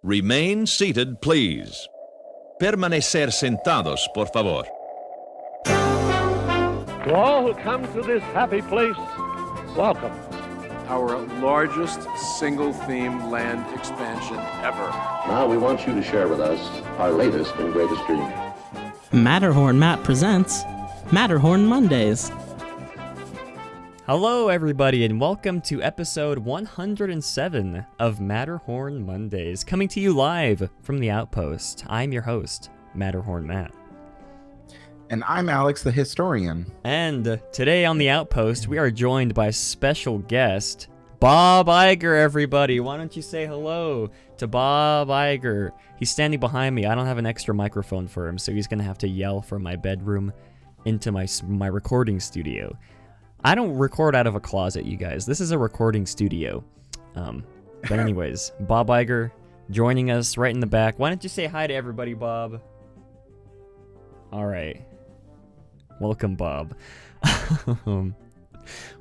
Remain seated, please. Permanecer sentados, por favor. To all who come to this happy place, welcome. Our largest single-theme land expansion ever. Now we want you to share with us our latest and greatest dream. Matterhorn Matt presents Matterhorn Mondays. Hello, everybody, and welcome to episode 107 of Matterhorn Mondays, coming to you live from the Outpost. I'm your host, Matterhorn Matt. And I'm Alex, the historian. And today on the Outpost, we are joined by special guest, Bob Iger, everybody. Why don't you say hello to Bob Iger? He's standing behind me. I don't have an extra microphone for him, so he's going to have to yell from my bedroom into my recording studio. I don't record out of a closet, you guys. This is a recording studio. But anyways, Bob Iger joining us right in the back. Why don't you say hi to everybody, Bob? All right. Welcome, Bob.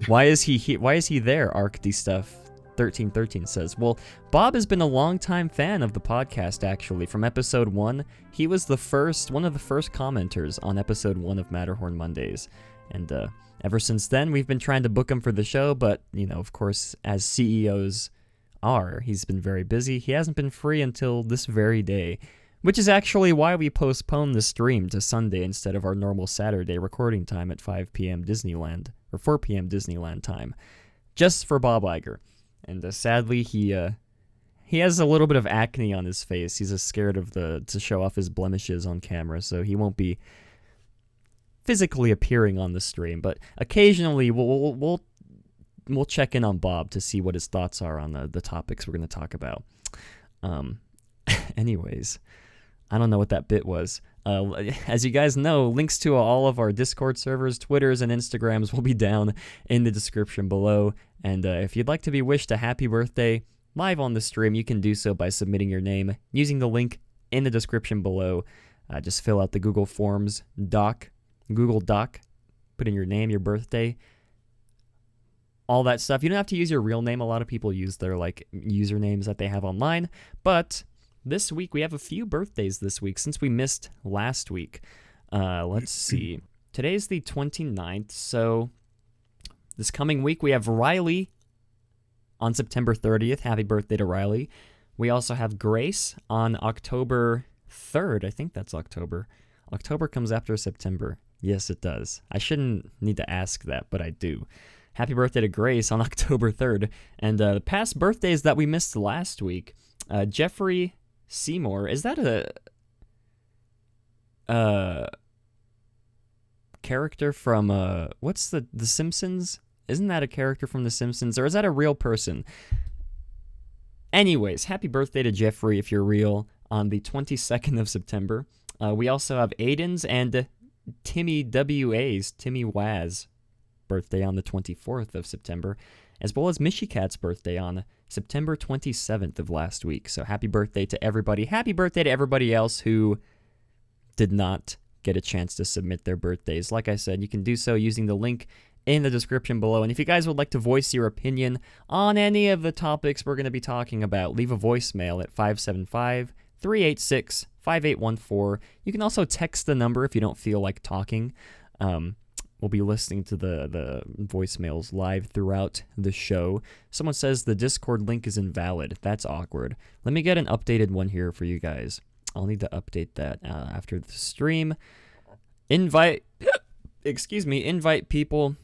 Why is he there? ArcD Stuff 1313 says. Well, Bob has been a longtime fan of the podcast, actually. From episode 1, he was one of the first commenters on episode 1 of Matterhorn Mondays. And ever since then, we've been trying to book him for the show, but, of course, as CEOs are, he's been very busy. He hasn't been free until this very day, which is actually why we postponed the stream to Sunday instead of our normal Saturday recording time at 5 p.m. Disneyland, or 4 p.m. Disneyland time, just for Bob Iger. And sadly, he has a little bit of acne on his face. He's scared to show off his blemishes on camera, so he won't be physically appearing on the stream, but occasionally we'll check in on Bob to see what his thoughts are on the topics we're going to talk about. Anyways, I don't know what that bit was. As you guys know, links to all of our Discord servers, Twitters, and Instagrams will be down in the description below. And if you'd like to be wished a happy birthday live on the stream, you can do so by submitting your name using the link in the description below. Just fill out the Google Forms Google Doc, put in your name, your birthday, all that stuff. You don't have to use your real name. A lot of people use their usernames that they have online. But this week, we have a few birthdays this week since we missed last week. Let's see. Today's the 29th, so this coming week we have Riley on September 30th. Happy birthday to Riley. We also have Grace on October 3rd. I think that's October. October comes after September. Yes, it does. I shouldn't need to ask that, but I do. Happy birthday to Grace on October 3rd. And the past birthdays that we missed last week, Jeffrey Seymour. Is that a character from, what's The Simpsons? Isn't that a character from The Simpsons? Or is that a real person? Anyways, happy birthday to Jeffrey if you're real on the 22nd of September. We also have Aiden's and Timmy Waz birthday on the 24th of September, as well as Mishikat's birthday on September 27th of last week. So happy birthday to everybody. Happy birthday to everybody else who did not get a chance to submit their birthdays. Like I said, you can do so using the link in the description below. And if you guys would like to voice your opinion on any of the topics we're going to be talking about, leave a voicemail at 575-386-5814. You can also text the number if you don't feel like talking. We'll be listening to the voicemails live throughout the show. Someone says the Discord link is invalid. That's awkward. Let me get an updated one here for you guys. I'll need to update that after the stream. Invite people.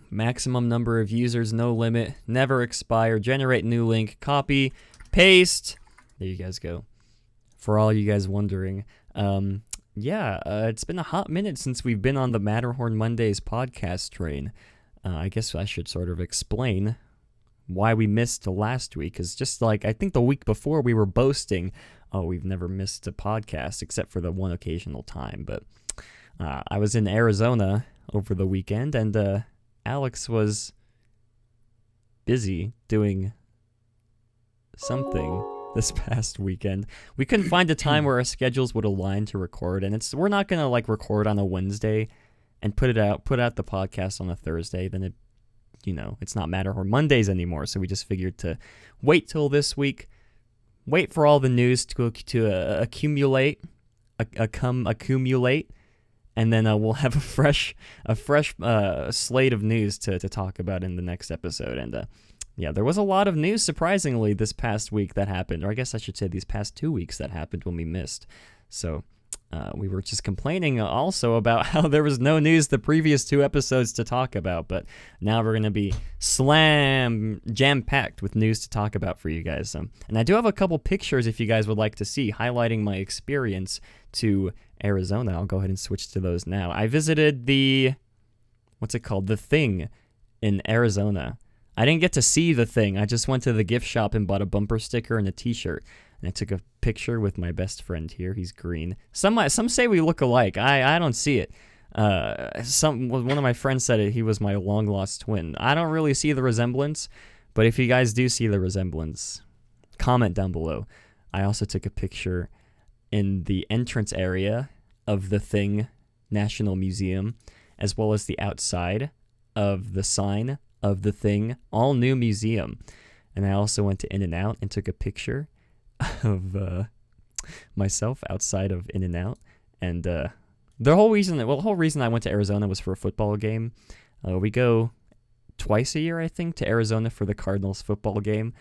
Maximum number of users, no limit. Never expire. Generate new link. Copy. Paste. There you guys go. For all you guys wondering, it's been a hot minute since we've been on the Matterhorn Mondays podcast train. I guess I should sort of explain why we missed last week, because just like I think the week before we were boasting, we've never missed a podcast except for the one occasional time. But I was in Arizona over the weekend, and Alex was busy doing something this past weekend. We couldn't find a time where our schedules would align to record, and we're not gonna record on a Wednesday and put out the podcast on a Thursday. Then it's not Matterhorn Mondays anymore. So we just figured to wait till this week. wait for all the news to accumulate, accumulate, and then we'll have a fresh slate of news to talk about in the next episode. And yeah, there was a lot of news, surprisingly, this past week that happened, or I guess I should say these past 2 weeks that happened when we missed. So we were just complaining also about how there was no news the previous 2 episodes to talk about, but now we're going to be jam-packed with news to talk about for you guys. And I do have a couple pictures if you guys would like to see, highlighting my experience to Arizona. I'll go ahead and switch to those now. I visited the Thing in Arizona. I didn't get to see the Thing. I just went to the gift shop and bought a bumper sticker and a t-shirt. And I took a picture with my best friend here. He's green. Some say we look alike. I don't see it. One of my friends said he was my long-lost twin. I don't really see the resemblance, but if you guys do see the resemblance, comment down below. I also took a picture in the entrance area of the Thing National Museum, as well as the outside of the sign of the Thing all-new museum. And I also went to In-N-Out and took a picture of myself outside of In-N-Out. And the whole reason I went to Arizona was for a football game. We go twice a year, I think, to Arizona for the Cardinals football game.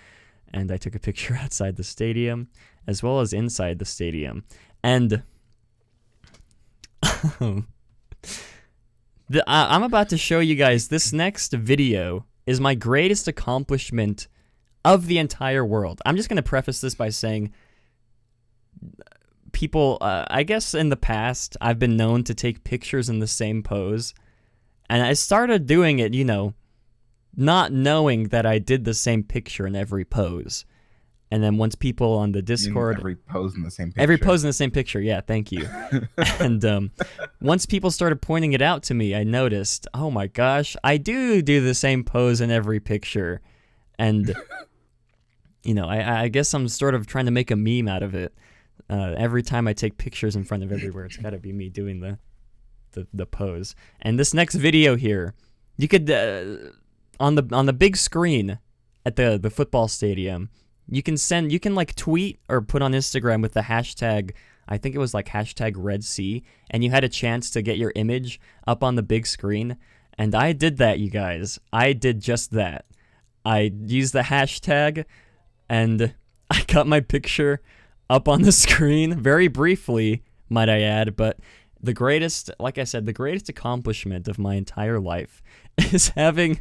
And I took a picture outside the stadium as well as inside the stadium. And I'm about to show you guys this next video is my greatest accomplishment of the entire world. I'm just going to preface this by saying people, I guess in the past, I've been known to take pictures in the same pose. And I started doing it, not knowing that I did the same picture in every pose. And then once people on the Discord... Every pose in the same picture. Every pose in the same picture, yeah, thank you. And once people started pointing it out to me, I noticed, oh my gosh, I do the same pose in every picture. And, I guess I'm sort of trying to make a meme out of it. Every time I take pictures in front of everywhere, it's got to be me doing the pose. And this next video here, you could, on the big screen at the football stadium, you can tweet or put on Instagram with the hashtag, I think it was like hashtag Red Sea, and you had a chance to get your image up on the big screen. And I did that, you guys. I did just that. I used the hashtag, and I got my picture up on the screen very briefly, might I add, but the greatest accomplishment of my entire life is having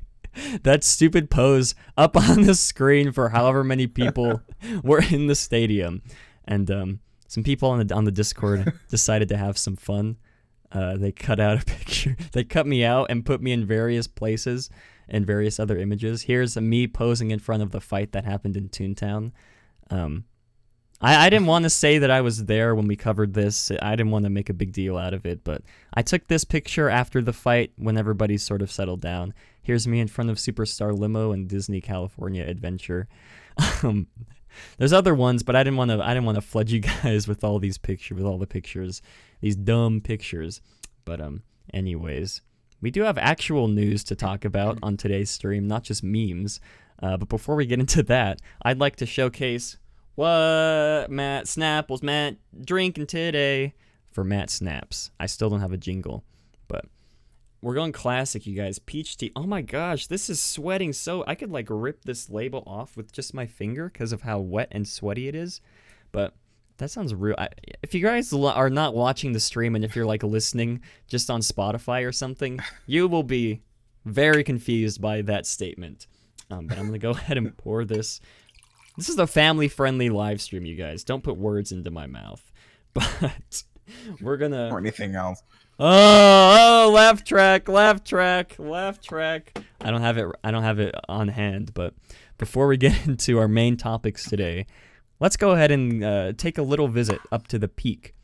that stupid pose up on the screen for however many people were in the stadium. And some people on the Discord decided to have some fun. They cut out a picture. They cut me out and put me in various places and various other images. Here's me posing in front of the fight that happened in Toontown. I didn't want to say that I was there when we covered this. I didn't want to make a big deal out of it, but I took this picture after the fight when everybody sort of settled down. Here's me in front of Superstar Limo and Disney California Adventure. There's other ones, but I didn't want to flood you guys with all the pictures, these dumb pictures. But anyways, we do have actual news to talk about on today's stream, not just memes. But before we get into that, I'd like to showcase what Matt Snapples Matt drinking today for Matt Snaps. I still don't have a jingle, but we're going classic, you guys. Peach tea. Oh my gosh, this is sweating so... I could like rip this label off with just my finger because of how wet and sweaty it is. But that sounds real. If you guys are not watching the stream and if you're like listening just on Spotify or something, you will be very confused by that statement. But I'm going to go ahead and pour this. This is a family-friendly live stream, you guys. Don't put words into my mouth. But we're going to... Or anything else. Oh, left track. I don't have it on hand, but before we get into our main topics today, let's go ahead and take a little visit up to the Peak.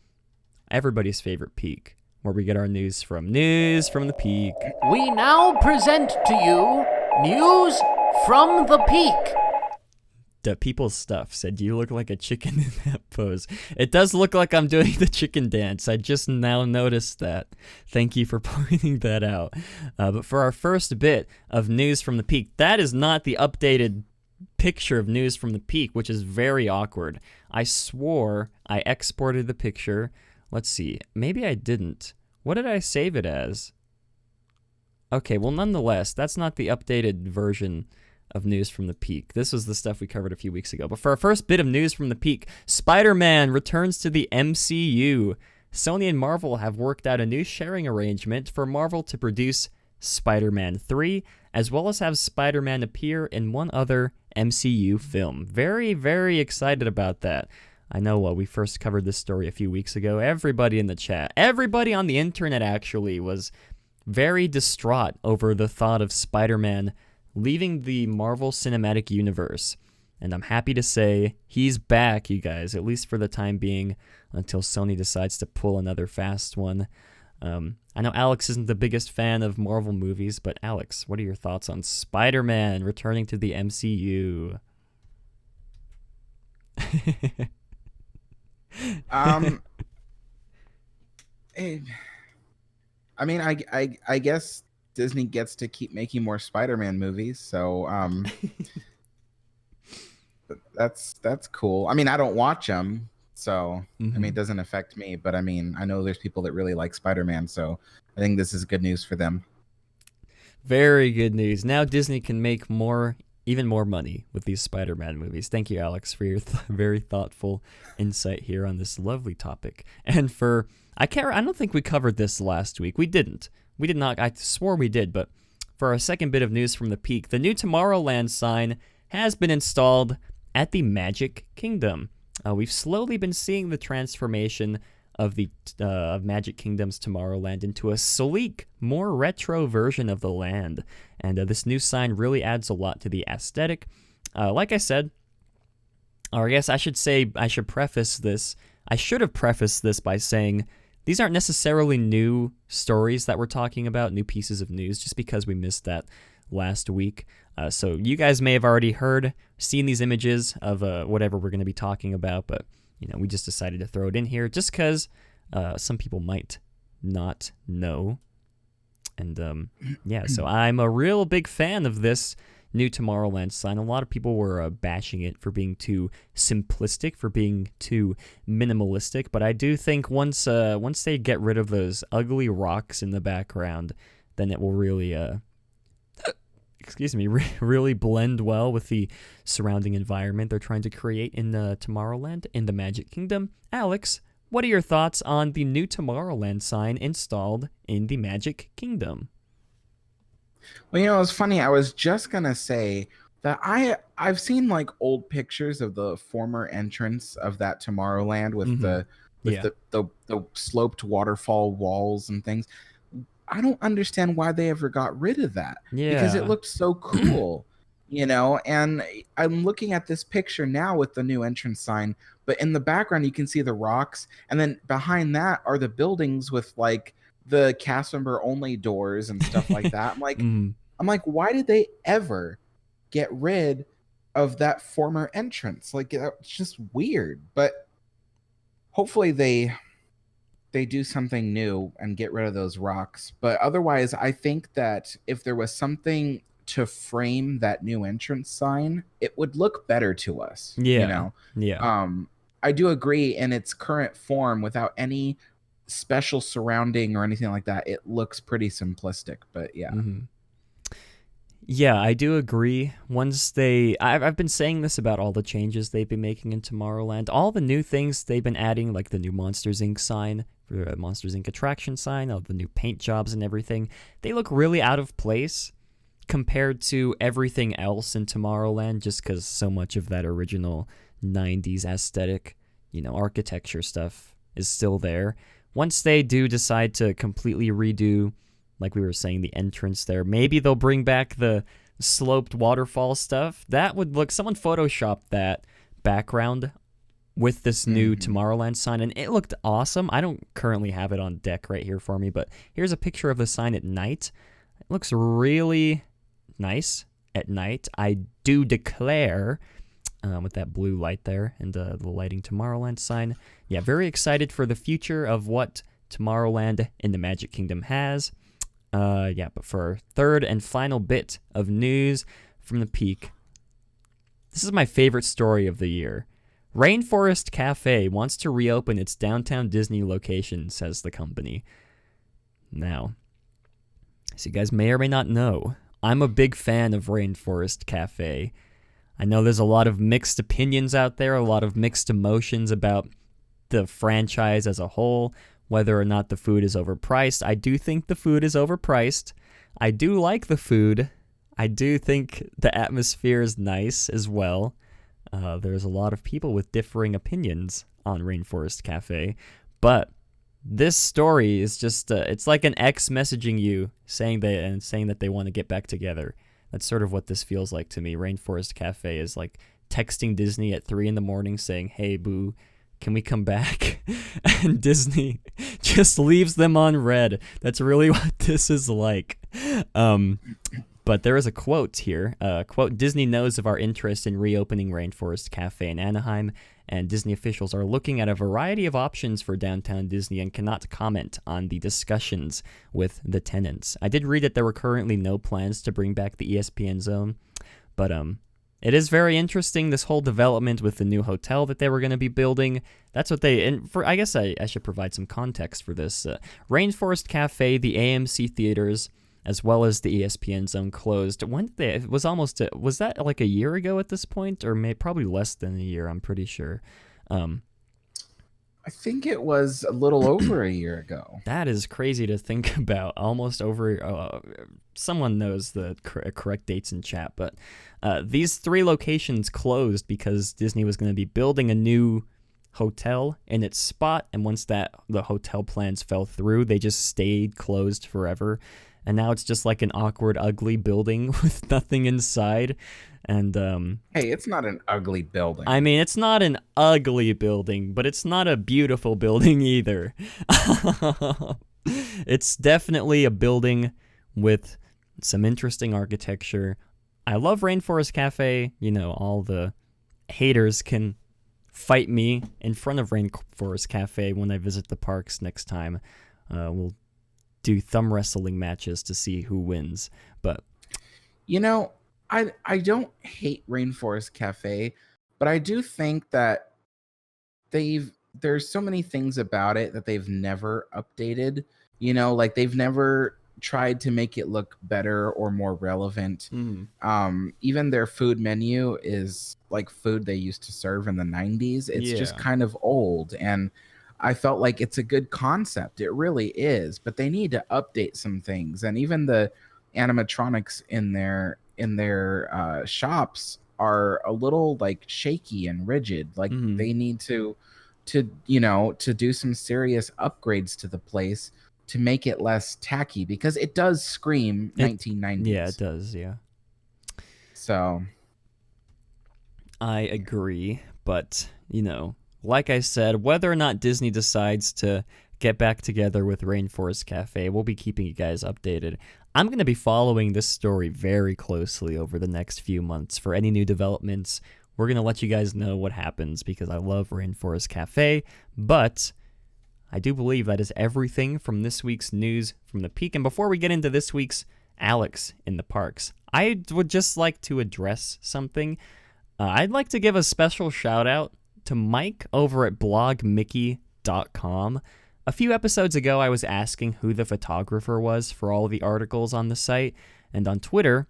Everybody's favorite Peak, where we get our news from. News from the Peak. We now present to you news from the Peak. The People's Stuff said, you look like a chicken in that pose. It does look like I'm doing the chicken dance. I just now noticed that. Thank you for pointing that out. But for our first bit of news from the Peak, that is not the updated picture of News from the Peak, which is very awkward. I swore I exported the picture. Let's see. Maybe I didn't. What did I save it as? Okay, well, nonetheless, that's not the updated version of News from the Peak. This was the stuff we covered a few weeks ago. But for our first bit of News from the Peak, Spider-Man returns to the MCU. Sony and Marvel have worked out a new sharing arrangement for Marvel to produce Spider-Man 3, as well as have Spider-Man appear in one other MCU film. Very, very excited about that. I know we first covered this story a few weeks ago. Everybody in the chat, everybody on the internet actually was very distraught over the thought of Spider-Man leaving the Marvel Cinematic Universe. And I'm happy to say he's back, you guys, at least for the time being, until Sony decides to pull another fast one. I know Alex isn't the biggest fan of Marvel movies, but Alex, what are your thoughts on Spider-Man returning to the MCU? I mean, I guess Disney gets to keep making more Spider-Man movies, so that's cool. I mean, I don't watch them, so I mean, it doesn't affect me. But I mean, I know there's people that really like Spider-Man, so I think this is good news for them. Very good news. Now Disney can make even more money with these Spider-Man movies. Thank you, Alex, for your very thoughtful insight here on this lovely topic. And I don't think we covered this last week. We didn't. We did not. I swore we did, but for our second bit of News from the Peak, the new Tomorrowland sign has been installed at the Magic Kingdom. We've slowly been seeing the transformation of the Magic Kingdom's Tomorrowland into a sleek, more retro version of the land. And this new sign really adds a lot to the aesthetic. Like I said, or I guess I should preface this. I should have prefaced this by saying these aren't necessarily new stories that we're talking about, new pieces of news, just because we missed that last week. So you guys may have already seen these images of whatever we're going to be talking about, but we just decided to throw it in here just because some people might not know. And so I'm a real big fan of this new Tomorrowland sign. A lot of people were bashing it for being too simplistic, for being too minimalistic, but I do think once they get rid of those ugly rocks in the background, then it will really really blend well with the surrounding environment they're trying to create in Tomorrowland, in the Magic Kingdom. Alex, what are your thoughts on the new Tomorrowland sign installed in the Magic Kingdom? Well, it's funny. I was just gonna say that I've seen like old pictures of the former entrance of that Tomorrowland with the sloped waterfall walls and things. I don't understand why they ever got rid of that. Yeah. Because it looked so cool, and I'm looking at this picture now with the new entrance sign, but in the background you can see the rocks, and then behind that are the buildings with like the cast member only doors and stuff like that. I'm like, why did they ever get rid of that former entrance? Like, it's just weird, but hopefully they do something new and get rid of those rocks. But otherwise, I think that if there was something to frame that new entrance sign, it would look better to us. Yeah. I do agree in its current form without any special surrounding or anything like that. It looks pretty simplistic, but yeah. Yeah, I do agree. I've been saying this about all the changes they've been making in Tomorrowland. All the new things they've been adding, like the new Monsters Inc. sign, the Monsters Inc. attraction sign, all the new paint jobs and everything, they look really out of place compared to everything else in Tomorrowland, just because so much of that original 90s aesthetic, architecture stuff is still there. Once they do decide to completely redo, like we were saying, the entrance there, maybe they'll bring back the sloped waterfall stuff. That would look, someone photoshopped that background with this new Tomorrowland sign, and it looked awesome. I don't currently have it on deck right here for me, but here's a picture of the sign at night. It looks really nice at night, I do declare, with that blue light there and the lighting Tomorrowland sign. Yeah, very excited for the future of what Tomorrowland in the Magic Kingdom has. But for our third and final bit of news from the Peak, This is my favorite story of the year. Rainforest Cafe wants to reopen its downtown Disney location, says the company. Now, as you guys may or may not know, I'm a big fan of Rainforest Cafe. I know there's a lot of mixed opinions out there, a lot of mixed emotions about the franchise as a whole, whether or not the food is overpriced. I do think the food is overpriced. I do like the food. I do think the atmosphere is nice as well. There's a lot of people with differing opinions on Rainforest Cafe, but this story is just, it's like an ex messaging you saying that they want to get back together. That's sort of what this feels like to me. Rainforest Cafe is like texting Disney at 3 a.m. saying, hey, boo, can we come back? And Disney just leaves them on red. That's really what this is like. But there is a quote here. Quote, Disney knows of our interest in reopening Rainforest Cafe in Anaheim, and Disney officials are looking at a variety of options for downtown Disney and cannot comment on the discussions with the tenants. I did read that there were currently no plans to bring back the ESPN zone, but it is very interesting, this whole development with the new hotel that they were going to be building. That's what I guess I should provide some context for this. Rainforest Cafe, the AMC theaters, as well as the ESPN zone closed. Was that like a year ago at this point? Or probably less than a year, I'm pretty sure. I think it was a little over a year ago. That is crazy to think about. Almost over. Someone knows the correct dates in chat, but these 3 locations closed because Disney was going to be building a new hotel in its spot, and once the hotel plans fell through, they just stayed closed forever. And now it's just like an awkward, ugly building with nothing inside. And hey, it's not an ugly building. I mean, it's not an ugly building, but it's not a beautiful building either. It's definitely a building with some interesting architecture. I love Rainforest Cafe. You know, all the haters can fight me in front of Rainforest Cafe when I visit the parks next time. We'll do thumb wrestling matches to see who wins. But you know, I don't hate Rainforest Cafe, but I do think that there's so many things about it that they've never updated. You know, like they've never tried to make it look better or more relevant. Even their food menu is like food they used to serve in the 90s. It's just kind of old, and I felt like it's a good concept. It really is, but they need to update some things. And even the animatronics in their shops are a little like shaky and rigid. Like they need to do some serious upgrades to the place to make it less tacky, because it does scream 1990s. Yeah, it does. Yeah. So I agree, but like I said, whether or not Disney decides to get back together with Rainforest Cafe, we'll be keeping you guys updated. I'm going to be following this story very closely over the next few months for any new developments. We're going to let you guys know what happens because I love Rainforest Cafe, but I do believe that is everything from this week's news from the Peak. And before we get into this week's Alex in the Parks, I would just like to address something. I'd like to give a special shout out to Mike over at blogmickey.com. A few episodes ago, I was asking who the photographer was for all the articles on the site, and on Twitter,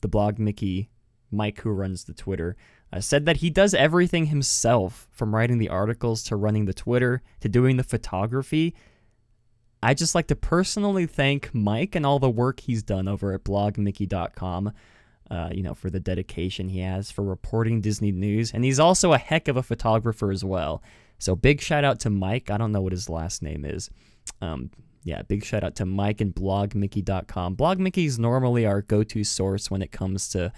the blog Mickey, Mike, who runs the Twitter, said that he does everything himself, from writing the articles to running the Twitter to doing the photography. I'd just like to personally thank Mike and all the work he's done over at blogmickey.com. For the dedication he has for reporting Disney news. And he's also a heck of a photographer as well. So big shout out to Mike. I don't know what his last name is. Big shout out to Mike and blogmickey.com. BlogMickey is normally our go-to source when it comes to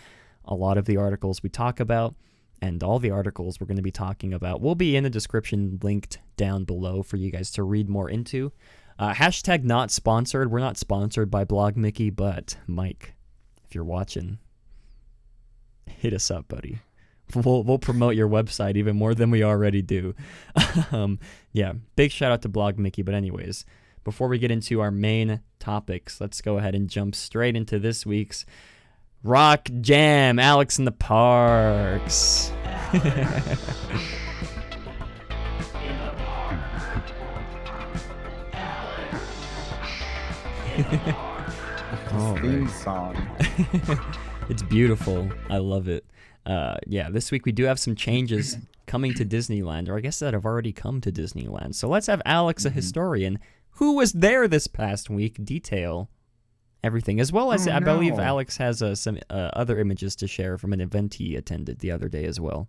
a lot of the articles we talk about. And all the articles we're going to be talking about will be in the description linked down below for you guys to read more into. Hashtag not sponsored. We're not sponsored by BlogMickey, but Mike, if you're watching, hit us up, buddy. We'll promote your website even more than we already do. Big shout out to Blog Mickey. But anyways, before we get into our main topics, let's go ahead and jump straight into this week's Rock Jam, Alex in the Parks. Theme song. It's beautiful. I love it. Yeah, this week we do have some changes coming to Disneyland, or I guess that have already come to Disneyland. So let's have Alex, a historian, who was there this past week, detail everything, as well as I believe Alex has some other images to share from an event he attended the other day as well.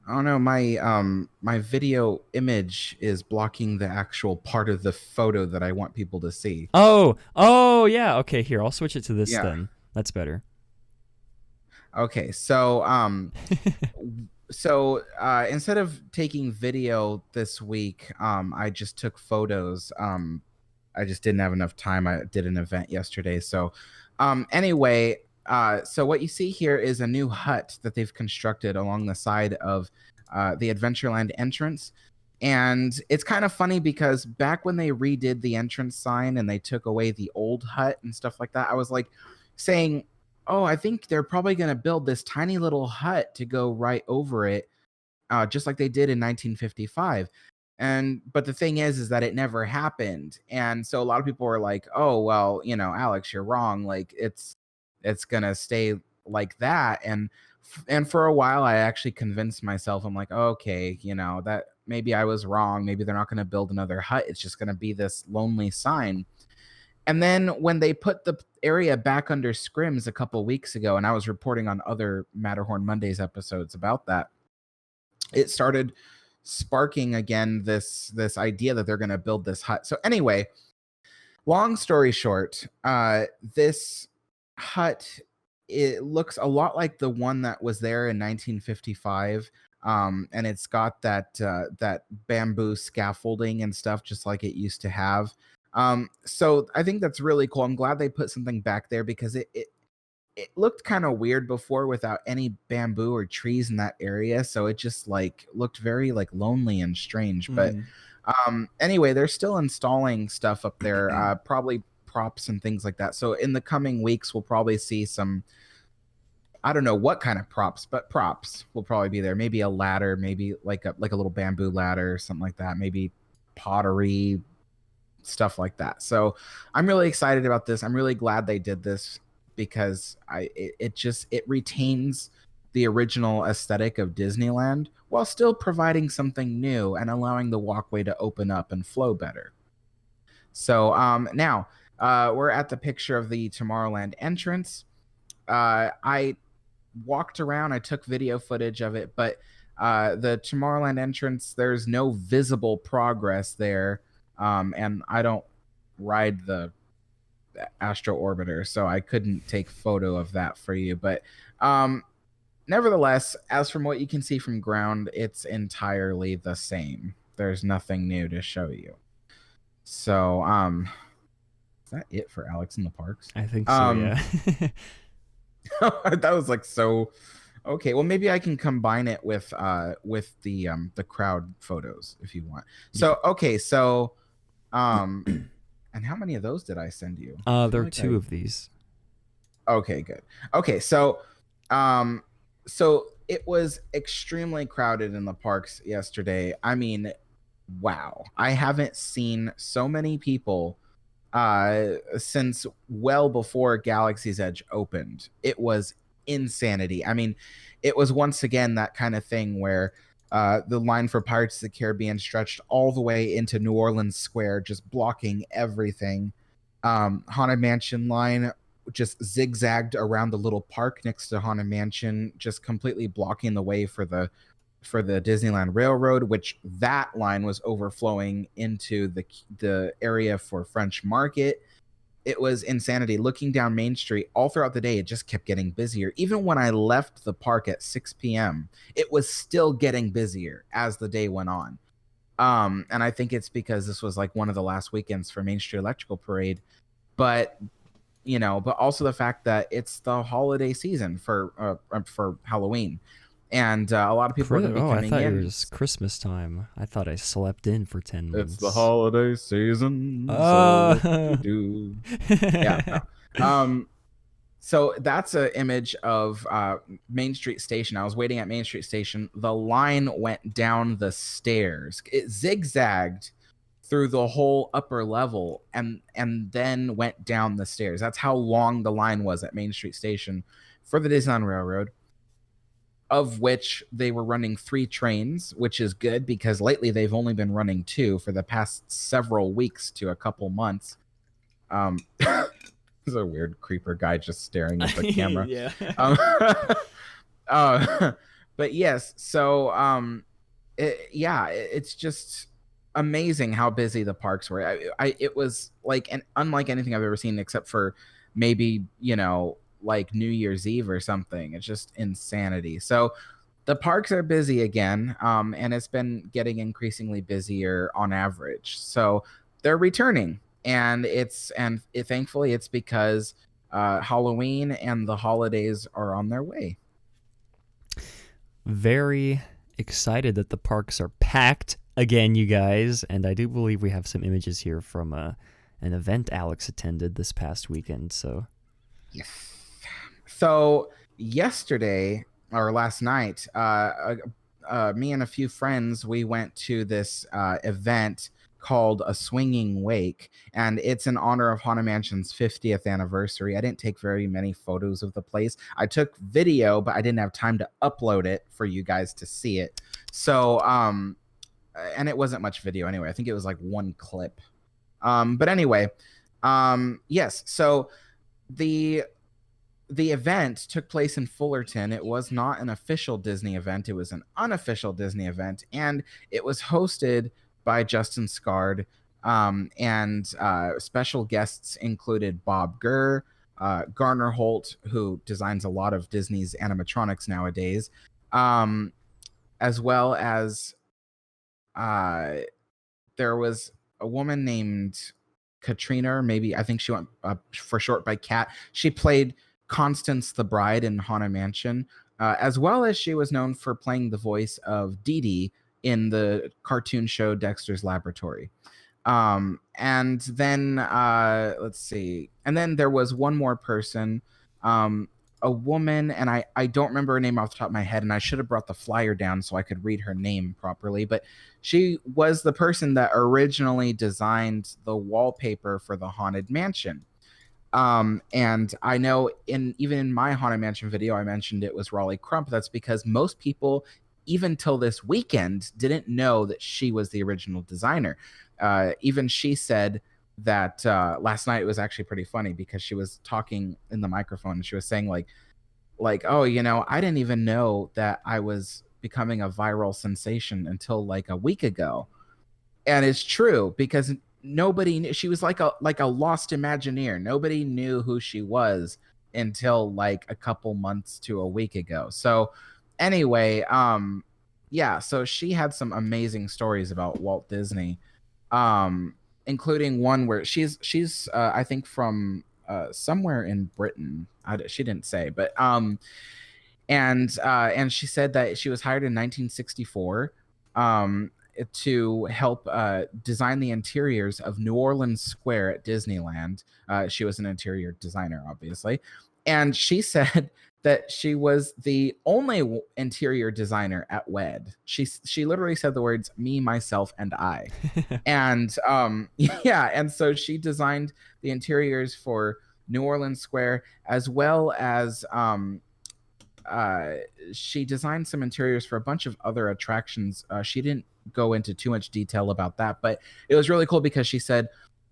Oh no, my video image is blocking the actual part of the photo that I want people to see. Oh yeah. Okay, here, I'll switch it to this then. That's better. Okay, so instead of taking video this week, I just took photos. I just didn't have enough time. I did an event yesterday. So anyway, so what you see here is a new hut that they've constructed along the side of the Adventureland entrance. And it's kind of funny because back when they redid the entrance sign and they took away the old hut and stuff like that, I was like saying, oh, I think they're probably going to build this tiny little hut to go right over it, just like they did in 1955. But the thing is that it never happened. And so a lot of people were like, oh, well, Alex, you're wrong. Like it's going to stay like that. And for a while, I actually convinced myself, I'm like, okay, that maybe I was wrong. Maybe they're not going to build another hut. It's just going to be this lonely sign. And then when they put the area back under scrims a couple weeks ago, and I was reporting on other Matterhorn Mondays episodes about that, it started sparking again this idea that they're going to build this hut. So anyway, long story short, this hut, it looks a lot like the one that was there in 1955. And it's got that bamboo scaffolding and stuff just like it used to have. So I think that's really cool. I'm glad they put something back there because it looked kind of weird before without any bamboo or trees in that area. So it just looked very lonely and strange. But anyway, they're still installing stuff up there, probably props and things like that. So in the coming weeks, we'll probably see some, I don't know what kind of props, but props will probably be there. Maybe a ladder, maybe like a little bamboo ladder or something like that. Maybe pottery, stuff like that. So I'm really excited about this. I'm really glad they did this because it retains the original aesthetic of Disneyland while still providing something new and allowing the walkway to open up and flow better. So now we're at the picture of the Tomorrowland entrance. I walked around, I took video footage of it, but the Tomorrowland entrance, there's no visible progress there. And I don't ride the Astro Orbiter, so I couldn't take photo of that for you. But nevertheless, as from what you can see from ground, it's entirely the same. There's nothing new to show you. So, is that it for Alex in the Parks? I think so, yeah. That was so... Okay, well, maybe I can combine it with the crowd photos if you want. So, okay, so... and how many of those did I send you? There are two of these. Okay, good. Okay, so so it was extremely crowded in the parks yesterday. I mean, wow. I haven't seen so many people since well before Galaxy's Edge opened. It was insanity. I mean, it was once again that kind of thing where the line for Pirates of the Caribbean stretched all the way into New Orleans Square, just blocking everything. Haunted Mansion line just zigzagged around the little park next to Haunted Mansion, just completely blocking the way for the Disneyland Railroad, which that line was overflowing into the area for French Market. It was insanity. Looking down Main Street all throughout the day, it just kept getting busier. Even when I left the park at 6 p.m., it was still getting busier as the day went on. And I think it's because this was one of the last weekends for Main Street Electrical Parade. But, but also the fact that it's the holiday season for Halloween. And a lot of people are going to be coming in. I thought it was Christmas time. I thought I slept in for 10 months. It's the holiday season. So what do. Yeah. No. So that's an image of Main Street Station. I was waiting at Main Street Station. The line went down the stairs. It zigzagged through the whole upper level and then went down the stairs. That's how long the line was at Main Street Station for the Disneyland Railroad, of which they were running 3 trains, which is good because lately they've only been running 2 for the past several weeks to a couple months. There's a weird creeper guy just staring at the camera. Yeah. But yes, so it's just amazing how busy the parks were. It was like unlike anything I've ever seen, except for maybe like New Year's Eve or something. It's just insanity. So the parks are busy again, and it's been getting increasingly busier on average. So they're returning. And thankfully it's because Halloween and the holidays are on their way. Very excited that the parks are packed again, you guys. And I do believe we have some images here from an event Alex attended this past weekend. So, yes. So yesterday or last night, me and a few friends, we went to this event called A Swinging Wake, and it's in honor of Haunted Mansion's 50th anniversary. I didn't take very many photos of the place. I took video, but I didn't have time to upload it for you guys to see it. So, and it wasn't much video anyway. I think it was like 1 clip. But anyway, yes. So the event took place in Fullerton. It was not an official Disney event. It was an unofficial Disney event, and it was hosted by Justin Scard, and special guests included Bob Gurr, Garner Holt, who designs a lot of Disney's animatronics nowadays, as well as there was a woman named Katrina, or maybe I think she went for short by Kat. She played Constance the Bride in Haunted Mansion, as well as she was known for playing the voice of Dee Dee in the cartoon show Dexter's Laboratory. And then let's see. And then there was one more person, a woman, and I don't remember her name off the top of my head, and I should have brought the flyer down so I could read her name properly, but she was the person that originally designed the wallpaper for the Haunted Mansion. And I know even in my Haunted Mansion video, I mentioned it was Raleigh Crump. That's because most people, even till this weekend, didn't know that she was the original designer. Even she said that last night it was actually pretty funny because she was talking in the microphone and she was saying like, oh, I didn't even know that I was becoming a viral sensation until like a week ago. And it's true because nobody knew. She was like a lost Imagineer. Nobody knew who she was until like a couple months to a week ago. So anyway, yeah, so she had some amazing stories about Walt Disney, including one where she's I think from somewhere in Britain. She didn't say, but and she said that she was hired in 1964 to help design the interiors of New Orleans Square at Disneyland. She was an interior designer, obviously, and she said that she was the only interior designer at WED. She literally said the words "me, myself, and I," and yeah, and so she designed the interiors for New Orleans Square, as well as she designed some interiors for a bunch of other attractions. She didn't go into too much detail about that, but it was really cool because she said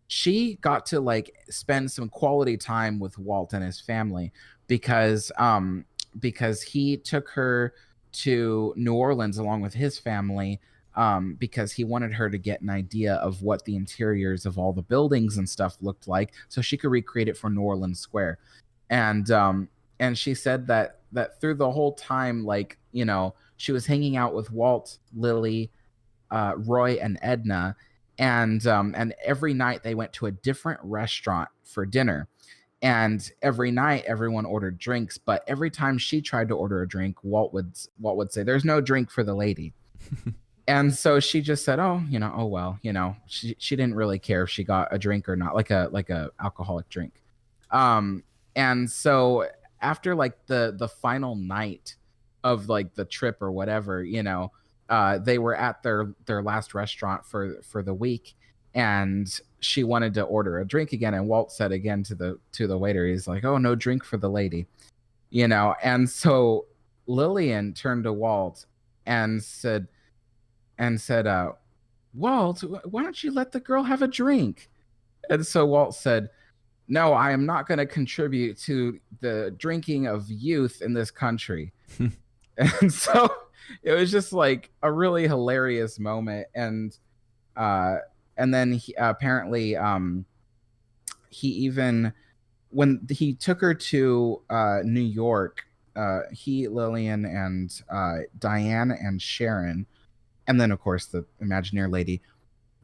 she got to like spend some quality time with Walt and his family because he took her to New Orleans along with his family because he wanted her to get an idea of what the interiors of all the buildings and stuff looked like so she could recreate it for New Orleans Square. And she said that through the whole time, like, she was hanging out with Walt, Lily, Roy, and Edna, and every night they went to a different restaurant for dinner, and every night everyone ordered drinks, but every time she tried to order a drink, Walt would say, "There's no drink for the lady." And so she just said, "Oh, oh well," she didn't really care if she got a drink or not, like a alcoholic drink. And so after like the final night of like the trip or whatever, they were at their last restaurant for the week, and she wanted to order a drink again, and Walt said again to the waiter, he's like, "Oh, no drink for the lady," and so Lillian turned to Walt and said, "Walt, why don't you let the girl have a drink?" And so Walt said, "No, I am not going to contribute to the drinking of youth in this country." And so it was just like a really hilarious moment. And then apparently he even, when he took her to New York, Lillian and Diane and Sharon, and then of course the Imagineer lady,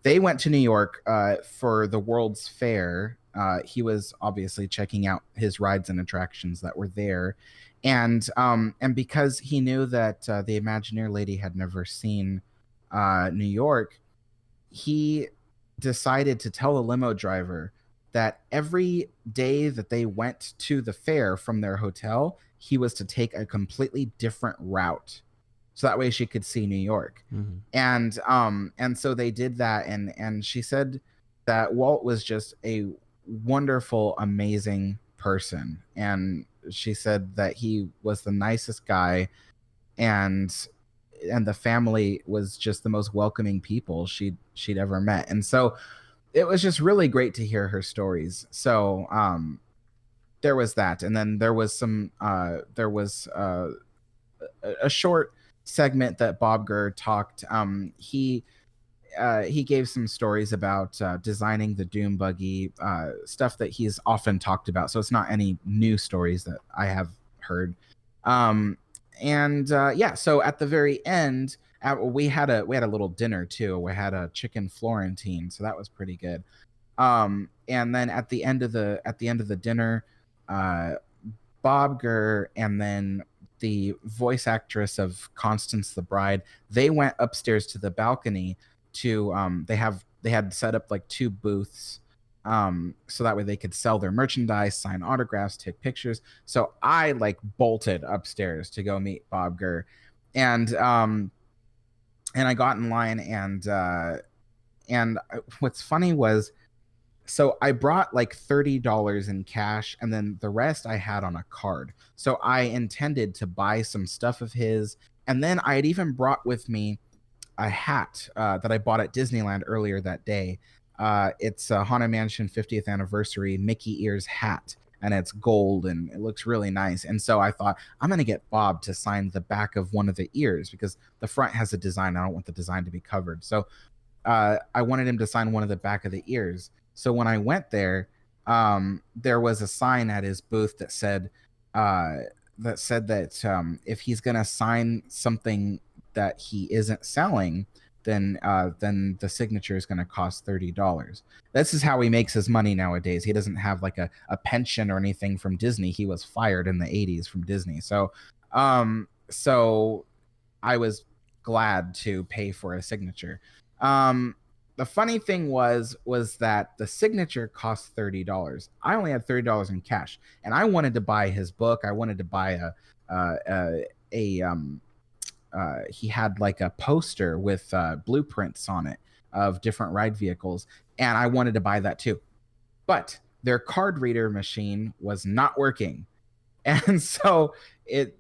they went to New York for the World's Fair. He was obviously checking out his rides and attractions that were there, and because he knew that the Imagineer lady had never seen New York, he decided to tell the limo driver that every day that they went to the fair from their hotel, he was to take a completely different route, so that way she could see New York. And so they did that, and she said that Walt was just a wonderful, amazing person, and she said that he was the nicest guy, and the family was just the most welcoming people she'd ever met. And so it was just really great to hear her stories. So there was that, and then there was a short segment that Bob Gurr talked. He gave some stories about designing the Doom buggy, stuff that he's often talked about. So it's not any new stories that I have heard. So at the very end, we had a little dinner too. We had a chicken Florentine, so that was pretty good. And then at the end of the dinner, Bob Gurr and then the voice actress of Constance the Bride, they went upstairs to the balcony to they had set up like 2 booths, so that way they could sell their merchandise, sign autographs, take pictures. So I like bolted upstairs to go meet Bob Gurr, and I got in line, and what's funny was, so I brought like $30 in cash, and then the rest I had on a card. So I intended to buy some stuff of his, and then I had even brought with me a hat that I bought at Disneyland earlier that day. It's a Haunted Mansion 50th anniversary Mickey ears hat, and it's gold and it looks really nice. And so I thought, I'm going to get Bob to sign the back of one of the ears, because the front has a design. I don't want the design to be covered. So I wanted him to sign one of the back of the ears. So when I went there, there was a sign at his booth that said that if he's going to sign something that he isn't selling, then the signature is going to cost $30. This is how he makes his money nowadays. He doesn't have like a pension or anything from Disney. He was fired in the 80s from Disney. So I was glad to pay for a signature. The funny thing was that the signature cost $30. I only had $30 in cash, and I wanted to buy his book. I wanted to buy he had like a poster with blueprints on it of different ride vehicles, and I wanted to buy that too. But their card reader machine was not working, and so it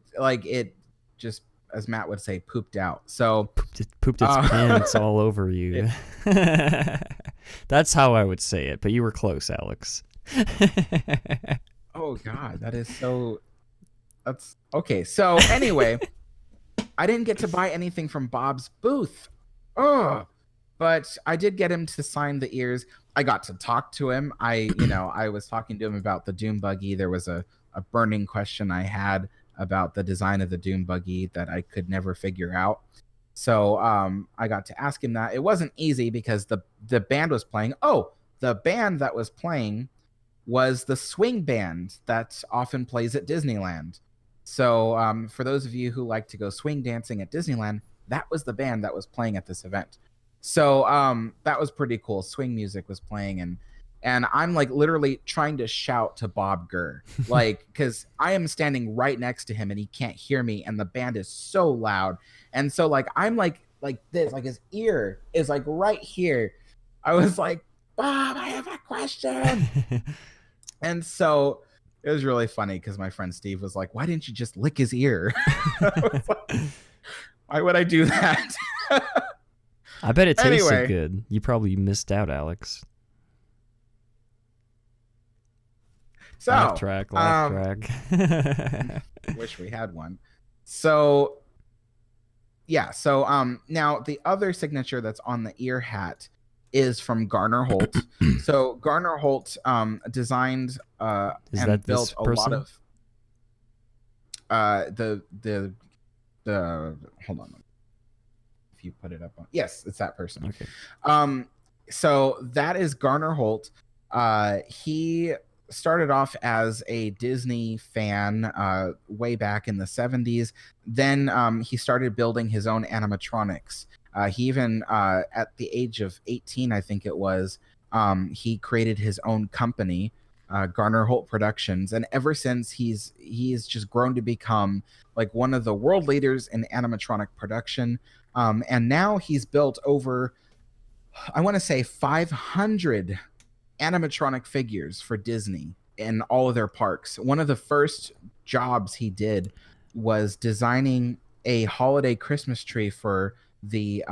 just, as Matt would say, pooped out. So pooped its pants all over you. That's how I would say it, but you were close, Alex. Oh God, that's okay. So anyway, I didn't get to buy anything from Bob's booth. But I did get him to sign the ears. I got to talk to him. I was talking to him about the Doom buggy. There was a burning question I had about the design of the Doom buggy that I could never figure out. So I got to ask him that. It wasn't easy because the band was playing. Oh, the band that was playing was the swing band that often plays at Disneyland. So for those of you who like to go swing dancing at Disneyland, that was the band that was playing at this event. So that was pretty cool. Swing music was playing, And I'm like literally trying to shout to Bob Gurr, like, because I am standing right next to him and he can't hear me, and the band is so loud. And so like I'm like this, like his ear is like right here. I was like, Bob, I have a question. And so it was really funny because my friend Steve was like, why didn't you just lick his ear? Why would I do that? I bet it tasted Anyway. good. You probably missed out, Alex. So Laugh track. wish we had one. So yeah, so now the other signature that's on the ear hat is from Garner Holt. So Garner Holt designed Is and that built this a person? lot of the hold on. If you put it up on, yes, it's that person. Okay. So that is Garner Holt. He started off as a Disney fan way back in the 70s. Then he started building his own animatronics. He even, at the age of 18, I think it was, he created his own company, Garner Holt Productions. And ever since, he's just grown to become like one of the world leaders in animatronic production. And now he's built over, I want to say, 500 animatronic figures for Disney in all of their parks. One of the first jobs he did was designing a holiday Christmas tree for the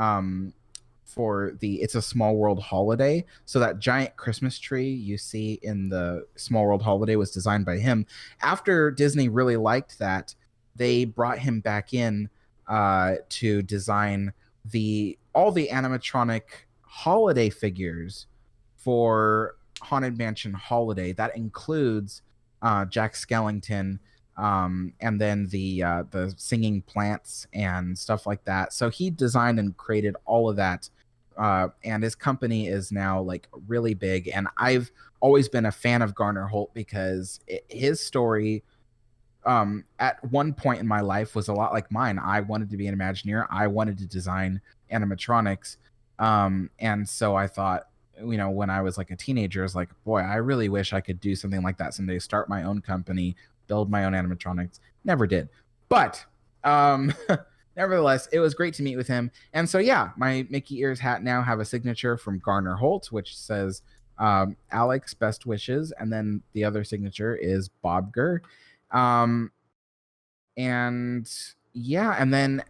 It's a Small World holiday. So that giant Christmas tree you see in the Small World holiday was designed by him. After Disney really liked that, they brought him back in to design all the animatronic holiday figures for Haunted Mansion Holiday. That includes Jack Skellington, and then the singing plants and stuff like that. So he designed and created all of that, and his company is now like really big. And I've always been a fan of Garner Holt because his story at one point in my life was a lot like mine. I wanted to be an Imagineer. I wanted to design animatronics. And so I thought, when I was like a teenager, I was like, boy, I really wish I could do something like that someday, start my own company, build my own animatronics. Never did. But nevertheless, it was great to meet with him. And so, yeah, my Mickey Ears hat now have a signature from Garner Holt, which says, Alex, best wishes. And then the other signature is Bob Gurr. And yeah, and then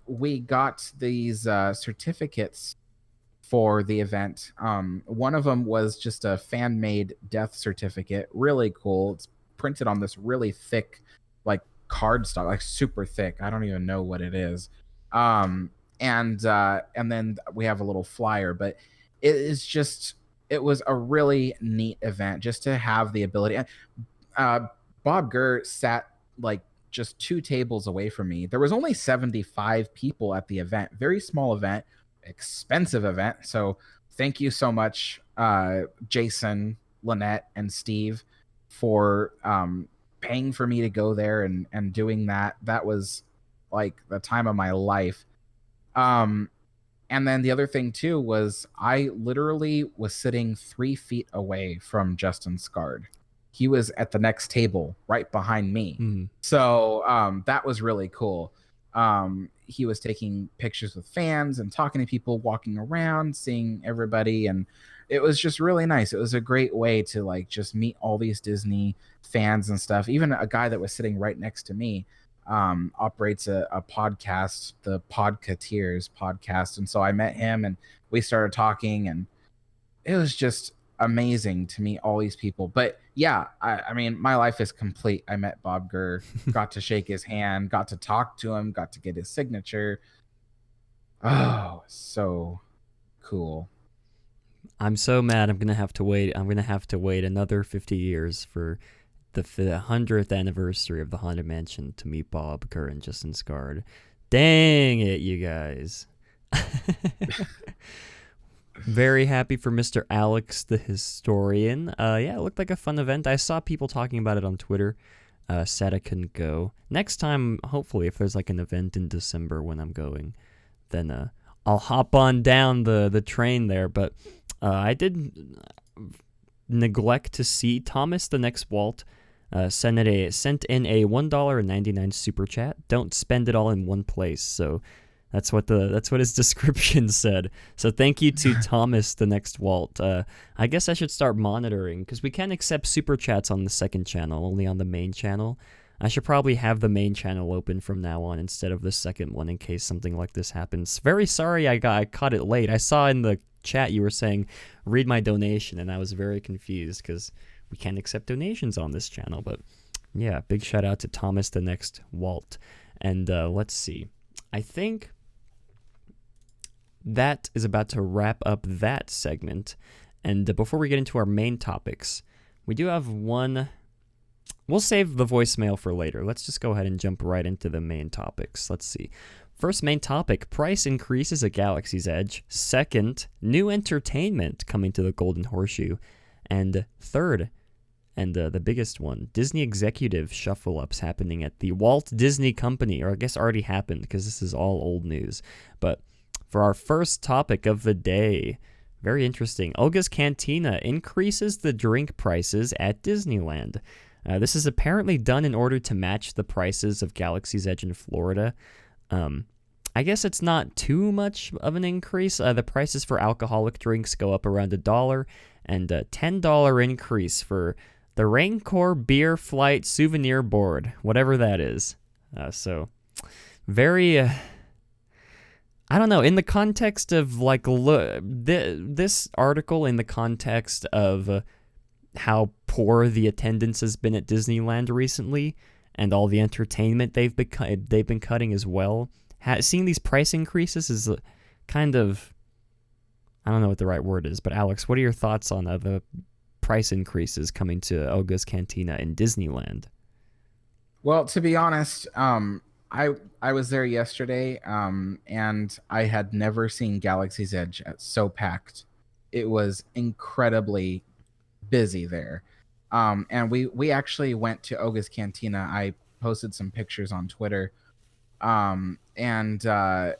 we got these certificates for the event. One of them was just a fan-made death certificate, really cool. It's printed on this really thick, like cardstock, like super thick. I don't even know what it is. And then we have a little flyer, but it was a really neat event just to have the ability. Bob Gurr sat like just 2 tables away from me. There was only 75 people at the event. Very small event, expensive event. So thank you so much, Jason, Lynette, and Steve, for paying for me to go there and doing that. That was like the time of my life. And then the other thing too was I literally was sitting 3 feet away from Justin Scard. He was at the next table right behind me. Mm-hmm. So that was really cool. He was taking pictures with fans and talking to people, walking around, seeing everybody. And it was just really nice. It was a great way to like just meet all these Disney fans and stuff. Even a guy that was sitting right next to me operates a podcast, the Podcateers podcast. And so I met him and we started talking, and it was just amazing to meet all these people. But yeah, I mean, my life is complete. I met Bob Gurr, got to shake his hand, got to talk to him, got to get his signature. Oh, so cool. I'm so mad. I'm gonna have to wait another 50 years for the 100th anniversary of the Haunted Mansion to meet Bob Gurr and Justin Scard. Dang it, you guys. Very happy for Mr. Alex, the historian. Yeah, it looked like a fun event. I saw people talking about it on Twitter. Sad I couldn't go. Next time, hopefully, if there's like an event in December when I'm going, then I'll hop on down the train there. But I did neglect to see Thomas the Next Walt sent in a $1.99 super chat. Don't spend it all in one place. So that's what his description said. So thank you to Thomas the Next Walt. I guess I should start monitoring because we can't accept super chats on the second channel, only on the main channel. I should probably have the main channel open from now on instead of the second one in case something like this happens. Very sorry I caught it late. I saw in the chat you were saying read my donation, and I was very confused because we can't accept donations on this channel. But yeah, big shout out to Thomas the Next Walt. And let's see. I think that is about to wrap up that segment. And before we get into our main topics, we do have one. We'll save the voicemail for later. Let's just go ahead and jump right into the main topics. Let's see. First main topic, price increases at Galaxy's Edge. Second, new entertainment coming to the Golden Horseshoe. And third, and the biggest one, Disney executive shuffle-ups happening at the Walt Disney Company, or I guess already happened because this is all old news. But for our first topic of the day, very interesting, Olga's Cantina increases the drink prices at Disneyland. This is apparently done in order to match the prices of Galaxy's Edge in Florida. I guess it's not too much of an increase. The prices for alcoholic drinks go up around $1, and a $10 increase for the Rancor Beer Flight Souvenir Board, whatever that is. So, very... I don't know, in the context of, like, this article in the context of... how poor the attendance has been at Disneyland recently, and all the entertainment they've been cutting as well. Seeing these price increases is kind of, I don't know what the right word is, but Alex, what are your thoughts on the price increases coming to Olga's Cantina in Disneyland? Well, to be honest, I was there yesterday, and I had never seen Galaxy's Edge so packed. It was incredibly busy there. And we actually went to Olga's Cantina. I posted some pictures on Twitter. And I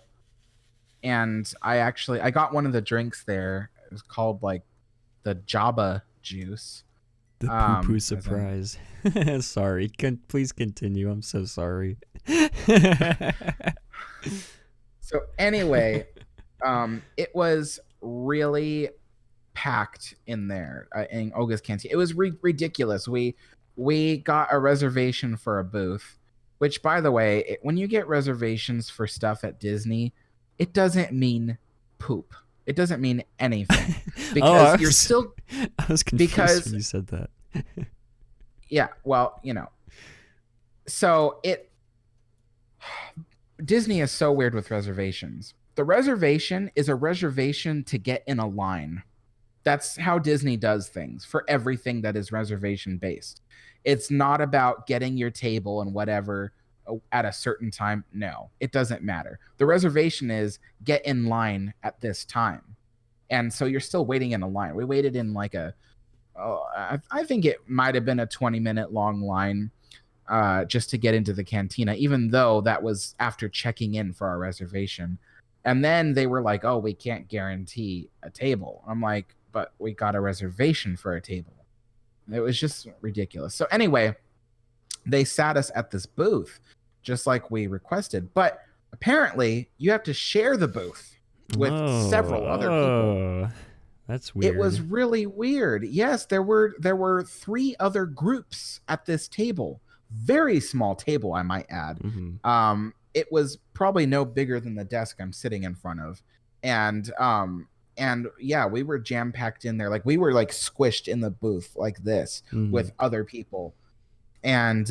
got one of the drinks there. It was called like the Jabba juice. The poo-poo surprise. Sorry. Please continue. I'm so sorry. So anyway, it was really packed in there in Olga's Cantina. It was ridiculous. We got a reservation for a booth, which, by the way, when you get reservations for stuff at Disney, it doesn't mean poop. It doesn't mean anything because you're still. I was confused when you said that. Yeah, well, you know. So Disney is so weird with reservations. The reservation is a reservation to get in a line. That's how Disney does things for everything that is reservation based. It's not about getting your table and whatever at a certain time. No, it doesn't matter. The reservation is get in line at this time. And so you're still waiting in a line. We waited in like I think it might have been a 20-minute long line just to get into the cantina, even though that was after checking in for our reservation. And then they were like, oh, we can't guarantee a table. I'm like, but we got a reservation for a table. It was just ridiculous. So anyway, they sat us at this booth just like we requested. But apparently you have to share the booth with several other people. That's weird. It was really weird. Yes, there were 3 other groups at this table. Very small table, I might add. Mm-hmm. It was probably no bigger than the desk I'm sitting in front of. And yeah, we were jam-packed in there. Like we were like squished in the booth like this with other people. And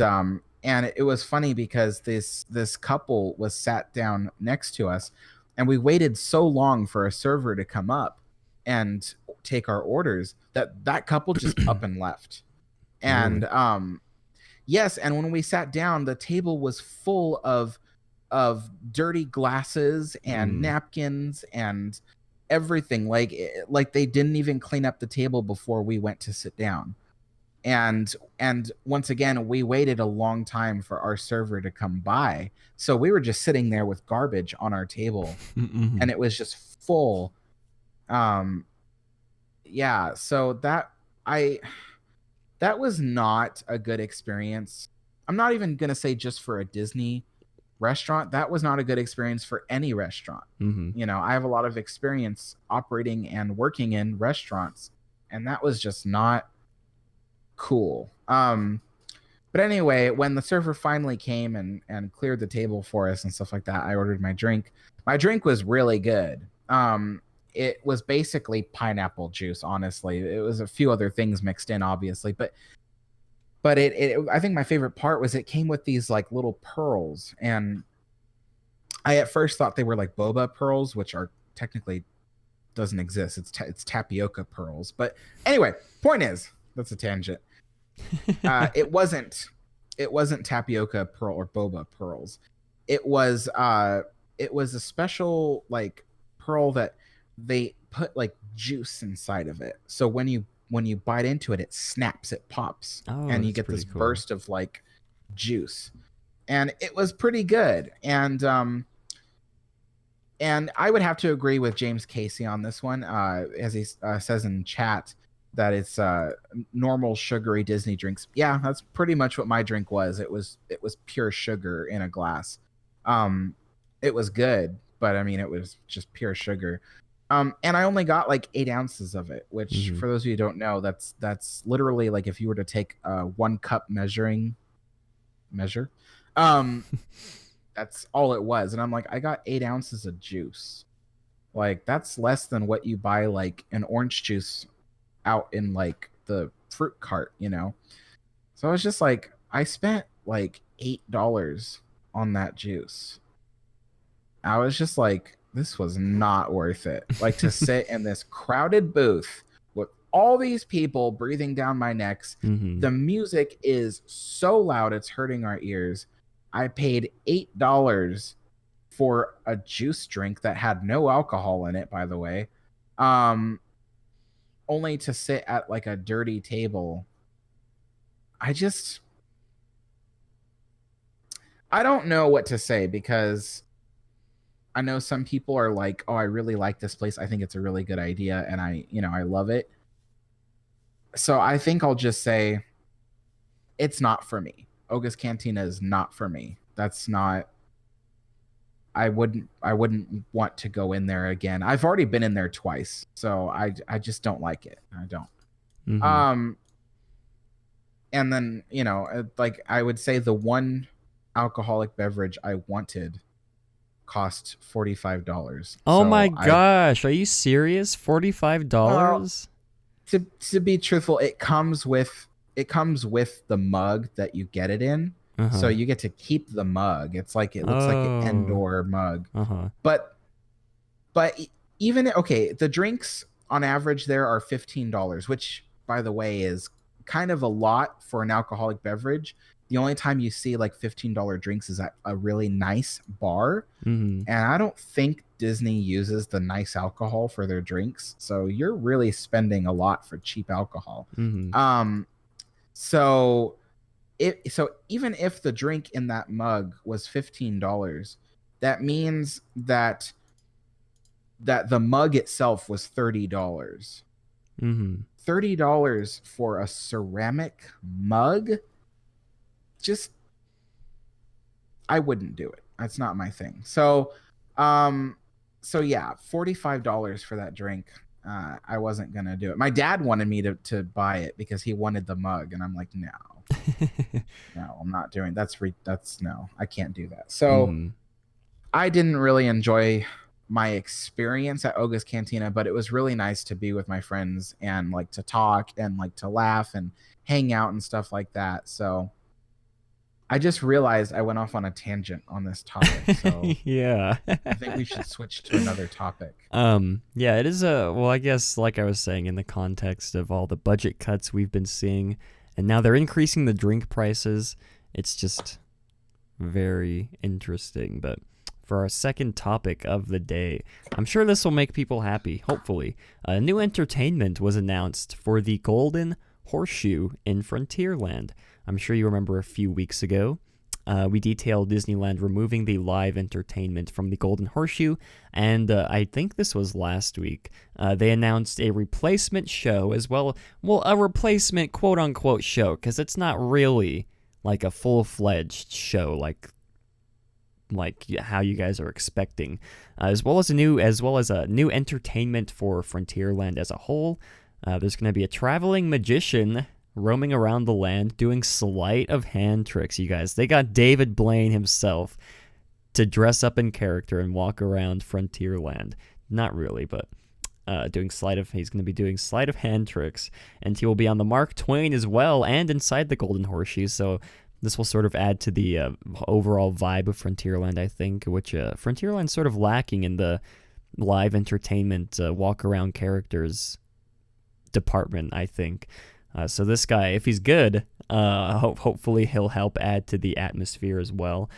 it was funny because this couple was sat down next to us, and we waited so long for a server to come up and take our orders that couple just up and left. And yes, and when we sat down, the table was full of dirty glasses and napkins and everything. Like they didn't even clean up the table before we went to sit down. And once again, we waited a long time for our server to come by. So we were just sitting there with garbage on our table and it was just full. Yeah. So that that was not a good experience. I'm not even going to say just for a Disney restaurant. That was not a good experience for any restaurant. Mm-hmm. You know, I have a lot of experience operating and working in restaurants, and that was just not cool. But anyway, when the server finally came and cleared the table for us and stuff like that, I ordered my drink. My drink was really good. It was basically pineapple juice, honestly. It was a few other things mixed in, obviously, but I think my favorite part was it came with these like little pearls, and I at first thought they were like boba pearls, which are technically doesn't exist. It's tapioca pearls. But anyway, point is, that's a tangent. It wasn't tapioca pearl or boba pearls. It was a special like pearl that they put like juice inside of it. So when you bite into it, it snaps, it pops, and you get this burst of like juice, and it was pretty good. And I would have to agree with James Casey on this one, as he says in chat that it's normal sugary Disney drinks. Yeah, that's pretty much what my drink was. It was pure sugar in a glass. It was good, but I mean, it was just pure sugar. And I only got like 8 ounces of it, which for those of you who don't know, that's literally like if you were to take a 1 cup measure, that's all it was. And I'm like, I got 8 ounces of juice. Like that's less than what you buy like an orange juice out in like the fruit cart, you know? So I was just like, I spent like $8 on that juice. I was just like, this was not worth it. Like to sit in this crowded booth with all these people breathing down my necks. The music is so loud, it's hurting our ears. I paid $8 for a juice drink that had no alcohol in it, by the way. Only to sit at like a dirty table. I don't know what to say, because I know some people are like, oh, I really like this place. I think it's a really good idea, and I love it. So I think I'll just say it's not for me. Oga's Cantina is not for me. That's not. I wouldn't want to go in there again. I've already been in there twice, so I just don't like it. I don't. And then, like I would say the one alcoholic beverage I wanted cost $45. Oh my gosh, are you serious? $45? To be truthful, it comes with the mug that you get it in. So you get to keep the mug. It's like it looks like an indoor mug. But even the drinks on average there are $15, which by the way is kind of a lot for an alcoholic beverage. The only time you see like $15 drinks is at a really nice bar. And I don't think Disney uses the nice alcohol for their drinks. So you're really spending a lot for cheap alcohol. So even if the drink in that mug was $15, that means that the mug itself was $30. $30 for a ceramic mug? Just, I wouldn't do it. That's not my thing. So yeah, $45 for that drink. I wasn't gonna do it. My dad wanted me to buy it because he wanted the mug, and I'm like, no, I'm not doing. That's no, I can't do that. So I didn't really enjoy my experience at Oga's Cantina, but it was really nice to be with my friends and like to talk and like to laugh and hang out and stuff like that. So I just realized I went off on a tangent on this topic. So yeah, I think we should switch to another topic. Yeah, it is I guess like I was saying, in the context of all the budget cuts we've been seeing, and now they're increasing the drink prices, it's just very interesting. But for our second topic of the day, I'm sure this will make people happy, hopefully. New entertainment was announced for the Golden Horseshoe in Frontierland. I'm sure you remember a few weeks ago, we detailed Disneyland removing the live entertainment from the Golden Horseshoe, and I think this was last week. They announced a replacement show as well. Well, a replacement quote-unquote show, because it's not really like a full-fledged show like how you guys are expecting, as well as a new entertainment for Frontierland as a whole. There's going to be a traveling magician roaming around the land doing sleight of hand tricks, you guys. They got David Blaine himself to dress up in character and walk around Frontierland. Not really, but he's going to be doing sleight of hand tricks, and he will be on the Mark Twain as well and inside the Golden Horseshoe. So this will sort of add to the overall vibe of Frontierland, I think, which Frontierland's sort of lacking in the live entertainment walk around characters department, I think. So this guy, if he's good, hopefully he'll help add to the atmosphere as well.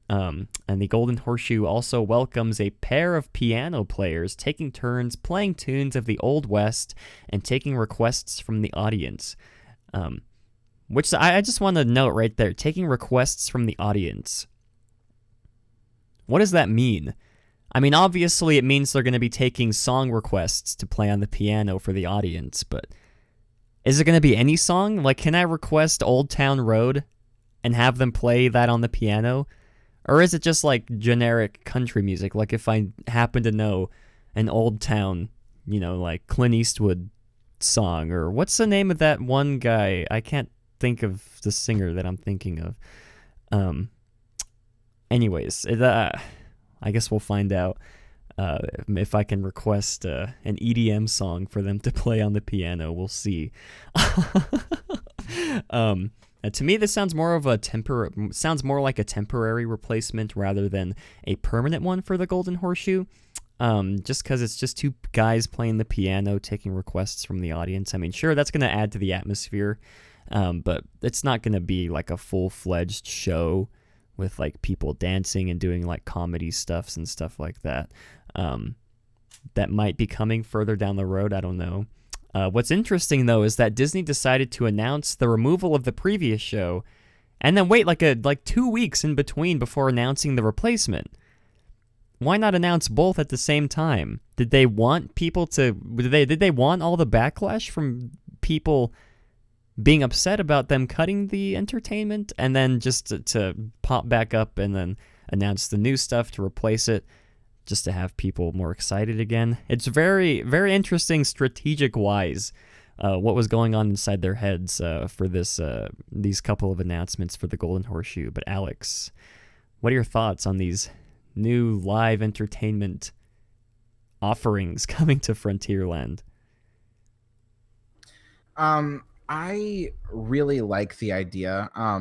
And the Golden Horseshoe also welcomes a pair of piano players taking turns playing tunes of the Old West and taking requests from the audience. Which I just want to note right there, taking requests from the audience. What does that mean? I mean, obviously it means they're going to be taking song requests to play on the piano for the audience, but is it going to be any song? Like, can I request Old Town Road and have them play that on the piano? Or is it just like generic country music? Like if I happen to know an Old Town, like Clint Eastwood song, or what's the name of that one guy? I can't think of the singer that I'm thinking of. Anyways, I guess we'll find out if I can request an EDM song for them to play on the piano. We'll see. To me, this sounds more like a temporary replacement rather than a permanent one for the Golden Horseshoe. Just because it's just two guys playing the piano, taking requests from the audience. I mean, sure, that's going to add to the atmosphere, but it's not going to be like a full-fledged show with like people dancing and doing like comedy stuffs and stuff like that. That might be coming further down the road. I don't know. What's interesting though is that Disney decided to announce the removal of the previous show, and then wait like 2 weeks in between before announcing the replacement. Why not announce both at the same time? Did they want people to? Did they want all the backlash from people being upset about them cutting the entertainment, and then just to pop back up and then announce the new stuff to replace it, just to have people more excited again? It's very, very interesting strategic-wise what was going on inside their heads for these couple of announcements for the Golden Horseshoe. But Alex, what are your thoughts on these new live entertainment offerings coming to Frontierland? I really like the idea. I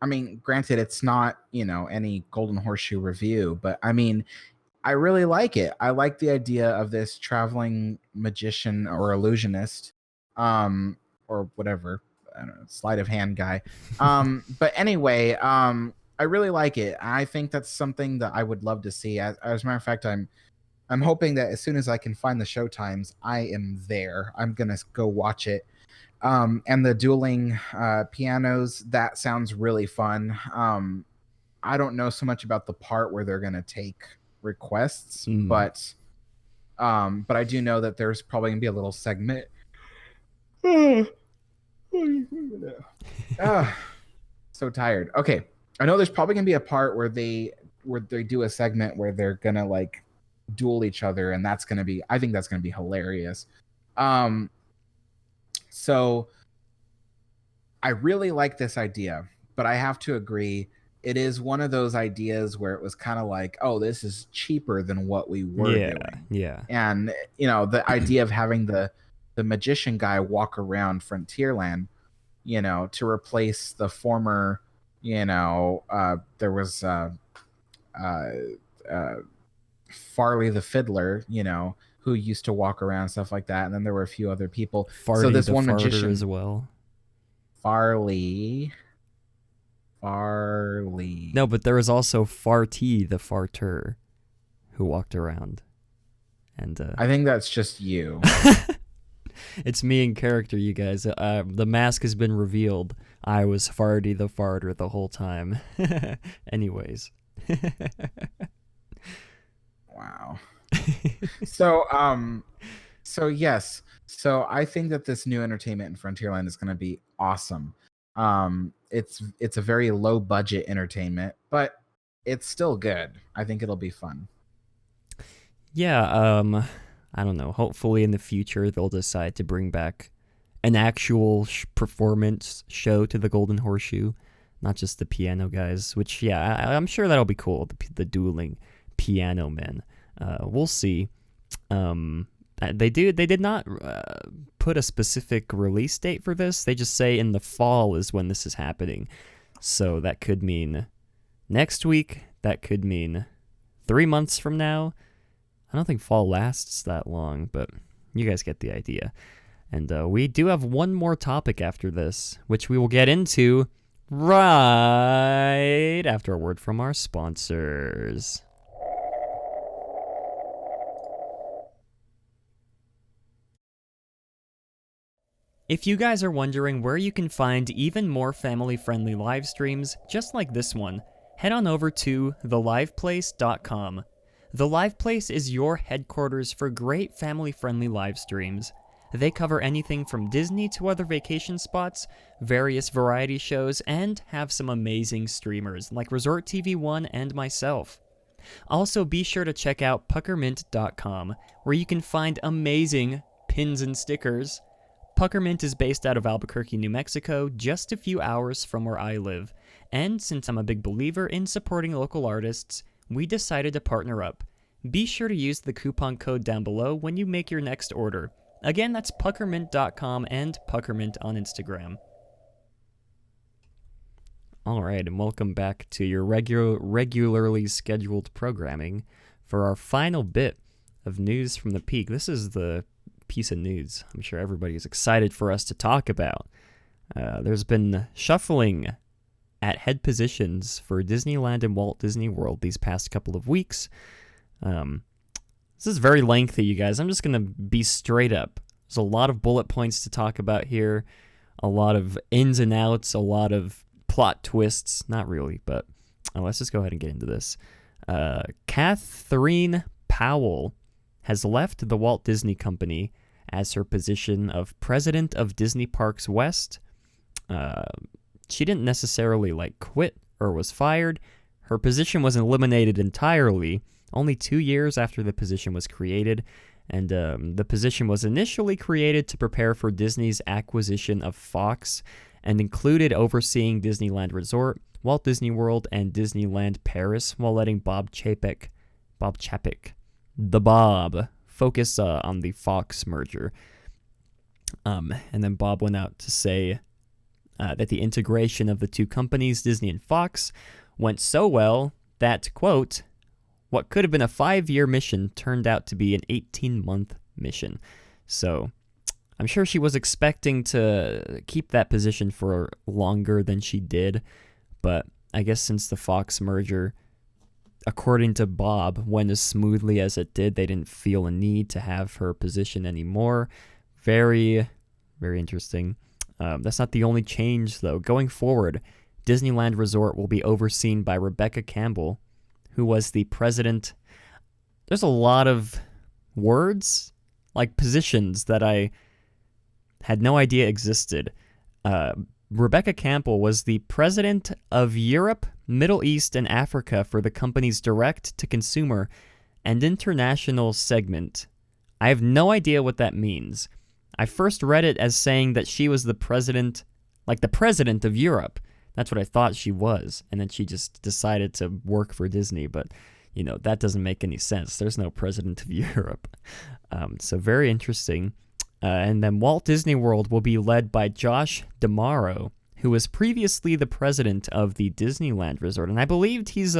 mean, granted, it's not, any Golden Horseshoe review, but I mean, I really like it. I like the idea of this traveling magician or illusionist, or whatever, I don't know, sleight of hand guy. But anyway, I really like it. I think that's something that I would love to see. As a matter of fact, I'm hoping that as soon as I can find the show times, I am there. I'm gonna go watch it. And the dueling pianos, that sounds really fun. I don't know so much about the part where they're gonna take requests, but I do know that there's probably gonna be a little segment. So tired. Okay, I know there's probably gonna be a part where they do a segment where they're gonna like duel each other, and I think that's gonna be hilarious. So I really like this idea, but I have to agree, it is one of those ideas where it was kind of like, oh, this is cheaper than what we were doing. Yeah. And, the idea of having the magician guy walk around Frontierland, to replace the former, there was Farley the Fiddler, who used to walk around and stuff like that, and then there were a few other people. Farty so this the one farter magician as well. Farley. No, but there was also Farty the farter, who walked around, and I think that's just you. It's me in character, you guys. The mask has been revealed. I was Farty the Farter the whole time. Anyways. Wow. So yes. So I think that this new entertainment in Frontierland is going to be awesome. It's a very low budget entertainment, but it's still good. I think it'll be fun. Yeah, I don't know. Hopefully in the future they'll decide to bring back an actual performance show to the Golden Horseshoe, not just the piano guys, which, yeah, I'm sure that'll be cool, the dueling piano men. We'll see. They did not put a specific release date for this. They just say in the fall is when this is happening. So that could mean next week. That could mean 3 months from now. I don't think fall lasts that long, but you guys get the idea. And we do have one more topic after this, which we will get into right after a word from our sponsors. If you guys are wondering where you can find even more family-friendly live streams just like this one, head on over to theliveplace.com. The Live Place is your headquarters for great family-friendly live streams. They cover anything from Disney to other vacation spots, various variety shows, and have some amazing streamers like Resort TV 1 and myself. Also, be sure to check out puckermint.com, where you can find amazing pins and stickers. Puckermint is based out of Albuquerque, New Mexico, just a few hours from where I live. And since I'm a big believer in supporting local artists, we decided to partner up. Be sure to use the coupon code down below when you make your next order. Again, that's puckermint.com and puckermint on Instagram. Alright, and welcome back to your regularly scheduled programming for our final bit of news from the peak. This is the piece of news I'm sure everybody's excited for us to talk about. There's been shuffling at head positions for Disneyland and Walt Disney World these past couple of weeks. This is very lengthy, you guys. I'm just going to be straight up. There's a lot of bullet points to talk about here, a lot of ins and outs, a lot of plot twists. Not really, but let's just go ahead and get into this. Catherine Powell has left the Walt Disney Company as her position of president of Disney Parks West. She didn't necessarily quit or was fired. Her position was eliminated entirely only 2 years after the position was created, and the position was initially created to prepare for Disney's acquisition of Fox and included overseeing Disneyland Resort, Walt Disney World, and Disneyland Paris while letting Bob Chapek, the Bob, focus on the Fox merger. And then Bob went out to say that the integration of the two companies, Disney and Fox, went so well that, quote, what could have been a 5-year mission turned out to be an 18-month mission. So I'm sure she was expecting to keep that position for longer than she did, but I guess since the Fox merger, according to Bob, went as smoothly as it did, they didn't feel a need to have her position anymore. Very, very interesting. That's not the only change, though. Going forward, Disneyland Resort will be overseen by Rebecca Campbell, who was the president. There's a lot of words, positions, that I had no idea existed. Rebecca Campbell was the president of Europe, Middle East, and Africa for the company's direct-to-consumer and international segment. I have no idea what that means. I first read it as saying that she was the president, the president of Europe. That's what I thought she was. And then she just decided to work for Disney. But, that doesn't make any sense. There's no president of Europe. So very interesting. And then Walt Disney World will be led by Josh D'Amaro, who was previously the president of the Disneyland Resort. And I believed he's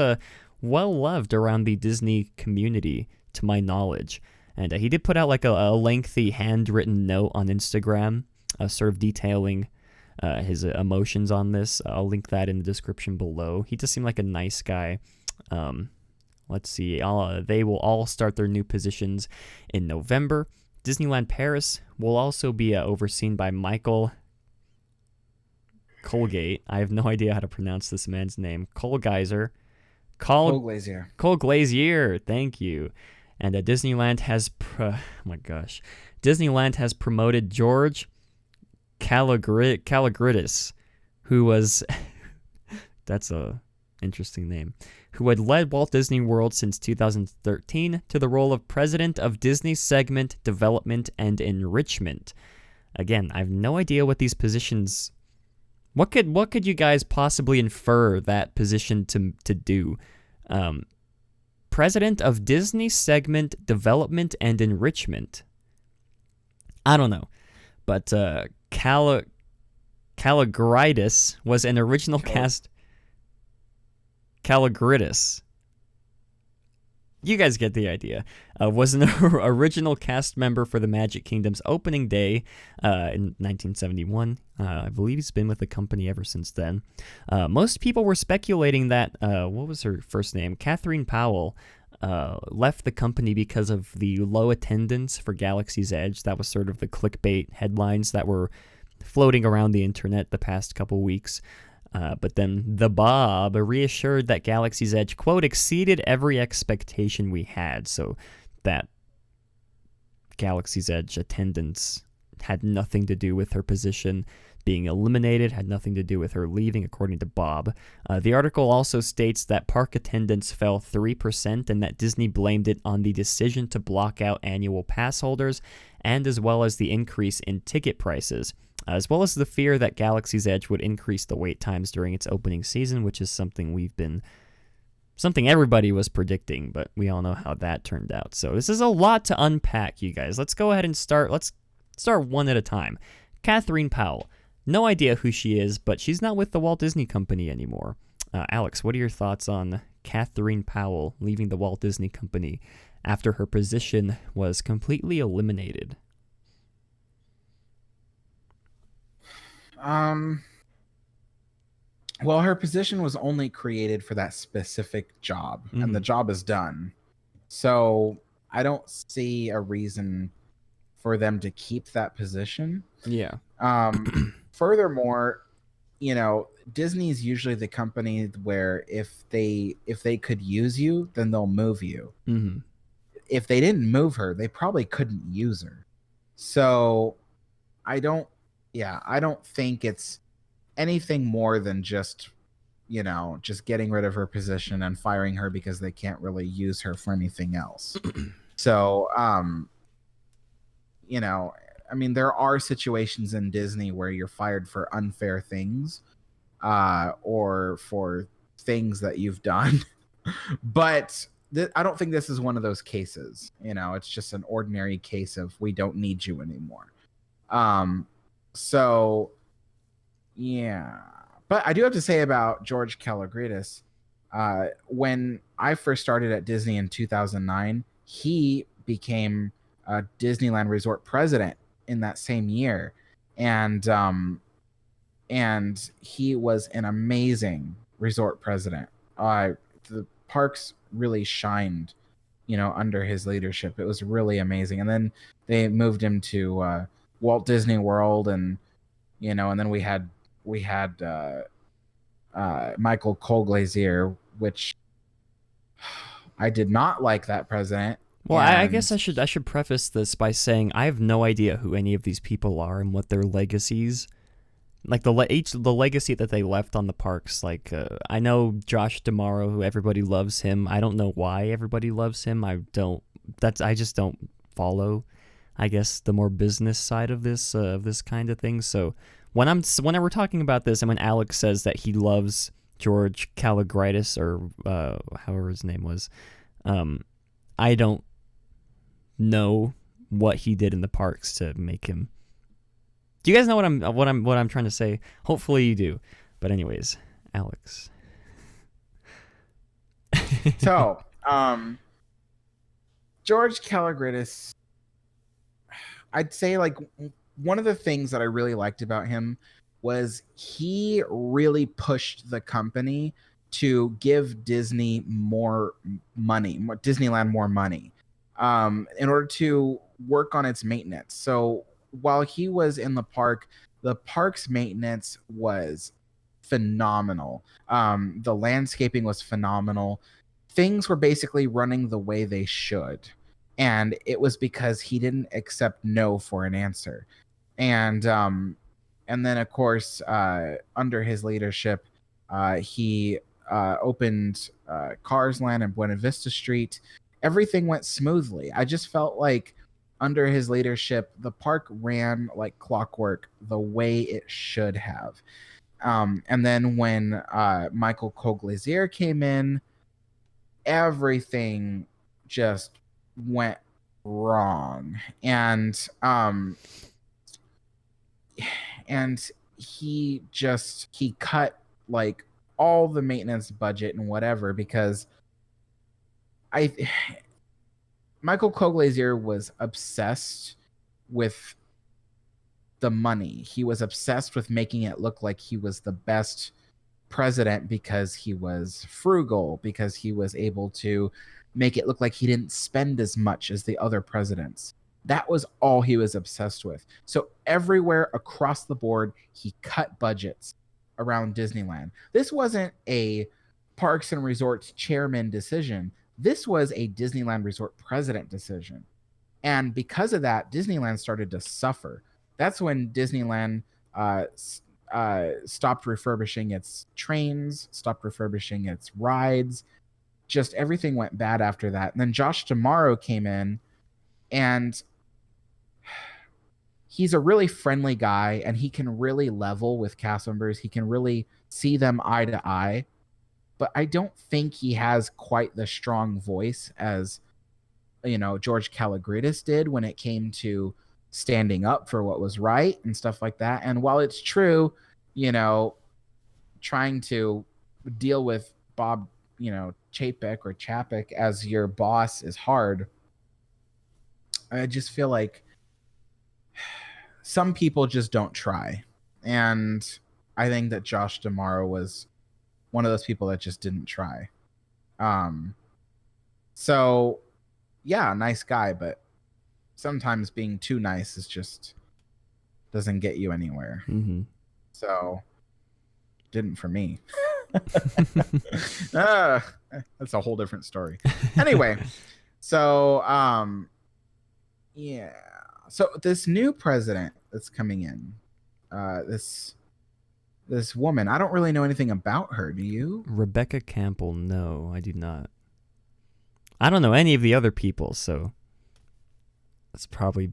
well-loved around the Disney community, to my knowledge. And he did put out a lengthy handwritten note on Instagram, sort of detailing his emotions on this. I'll link that in the description below. He does seem like a nice guy. Let's see. They will all start their new positions in November. Disneyland Paris will also be overseen by Michael Colgate. I have no idea how to pronounce this man's name. Colglazier. Colglazier. Thank you. And Disneyland has Disneyland has promoted George Kalogridis, who was that's a interesting name, who had led Walt Disney World since 2013 to the role of president of Disney Segment Development and Enrichment. Again, I have no idea what these positions. What could you guys possibly infer that position to do? President of Disney Segment Development and Enrichment. I don't know, but Kalogridis was an original cast. Kalogridis. You guys get the idea. Was an original cast member for the Magic Kingdom's opening day in 1971. I believe he's been with the company ever since then. Most people were speculating that, what was her first name? Catherine Powell left the company because of the low attendance for Galaxy's Edge. That was sort of the clickbait headlines that were floating around the internet the past couple weeks. But then the Bob reassured that Galaxy's Edge, quote, exceeded every expectation we had. So that Galaxy's Edge attendance had nothing to do with her position being eliminated, had nothing to do with her leaving, according to Bob. The article also states that park attendance fell 3% and that Disney blamed it on the decision to block out annual pass holders and as well as the increase in ticket prices, as well as the fear that Galaxy's Edge would increase the wait times during its opening season, which is something everybody was predicting, but we all know how that turned out. So this is a lot to unpack, you guys. Let's go ahead and start. Let's start one at a time. Catherine Powell. No idea who she is, but she's not with the Walt Disney Company anymore. Alex, what are your thoughts on Catherine Powell leaving the Walt Disney Company after her position was completely eliminated? Well, her position was only created for that specific job, and the job is done. So I don't see a reason for them to keep that position. Yeah. Furthermore, Disney's usually the company where if they could use you, then they'll move you. Mm-hmm. If they didn't move her, they probably couldn't use her. So I don't think it's anything more than just getting rid of her position and firing her because they can't really use her for anything else. So, there are situations in Disney where you're fired for unfair things, or for things that you've done. But I don't think this is one of those cases. It's just an ordinary case of we don't need you anymore. So, yeah. But I do have to say about George Kalogridis, when I first started at Disney in 2009, he became a Disneyland Resort president in that same year. And he was an amazing resort president. The parks really shined, under his leadership. It was really amazing. And then they moved him to Walt Disney World, and then we had Michael Colglazier, which I did not like that president. Well, I guess I should preface this by saying I have no idea who any of these people are and what their legacies, like the legacy that they left on the parks. Like I know Josh D'Amaro, who everybody loves him. I don't know why everybody loves him. I just don't follow, I guess, the more business side of this kind of thing. So when we're talking about this, and when Alex says that he loves George Kalogridis, or however his name was, I don't know what he did in the parks to make him. Do you guys know what I'm trying to say? Hopefully you do. But anyways, Alex. So, George Kalogridis, I'd say, like, one of the things that I really liked about him was he really pushed the company to give Disney more money, Disneyland more money, in order to work on its maintenance. So while he was in the park's maintenance was phenomenal. The landscaping was phenomenal. Things were basically running the way they should. And it was because he didn't accept no for an answer. And then of course, under his leadership, he opened Cars Land and Buena Vista Street. Everything went smoothly. I just felt like under his leadership, the park ran like clockwork the way it should have. And then when Michael Coglizier came in, everything just went wrong. And he cut like all the maintenance budget and whatever, because Michael Coglizier was obsessed with the money. He was obsessed with making it look like he was the best president because he was frugal, because he was able to make it look like he didn't spend as much as the other presidents. That was all he was obsessed with. So everywhere across the board, he cut budgets around Disneyland. This wasn't a Parks and Resorts chairman decision. This was a Disneyland Resort president decision. And because of that, Disneyland started to suffer. That's when Disneyland stopped refurbishing its trains, stopped refurbishing its rides. Just everything went bad after that. And then Josh D'Amaro came in, and he's a really friendly guy, and he can really level with cast members. He can really see them eye to eye. But I don't think he has quite the strong voice as, George Kalogridis did when it came to standing up for what was right and stuff like that. And while it's true, trying to deal with Bob, Chapek as your boss is hard. I just feel like some people just don't try. And I think that Josh D'Amaro was one of those people that just didn't try. So yeah, nice guy, but sometimes being too nice is just doesn't get you anywhere. Mm-hmm. So didn't for me. That's a whole different story. Anyway, so yeah. So this new president that's coming in, this woman, I don't really know anything about her. Do you? Rebecca Campbell? No, I do not. I don't know any of the other people, so I'm probably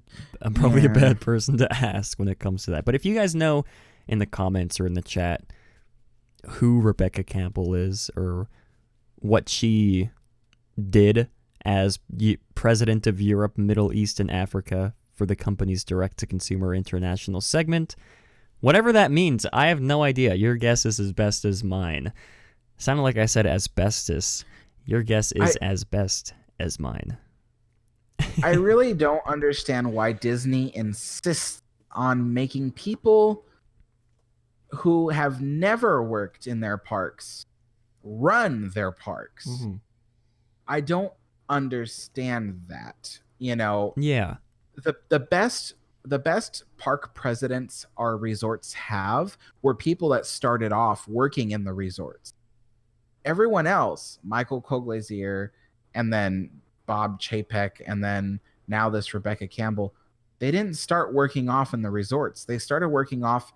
a bad person to ask when it comes to that. But if you guys know in the comments or in the chat who Rebecca Campbell is or what she did as president of Europe, Middle East, and Africa for the company's direct-to-consumer international segment, whatever that means, I have no idea. Your guess is as best as mine. Sounded like I said asbestos. Your guess is as best as mine. I really don't understand why Disney insists on making people who have never worked in their parks run their parks. Mm-hmm. I don't understand that. Yeah. The best park presidents our resorts have were people that started off working in the resorts. Everyone else, Michael Coglizier, and then Bob Chapek, and then now this Rebecca Campbell, they didn't start working off in the resorts. They started working off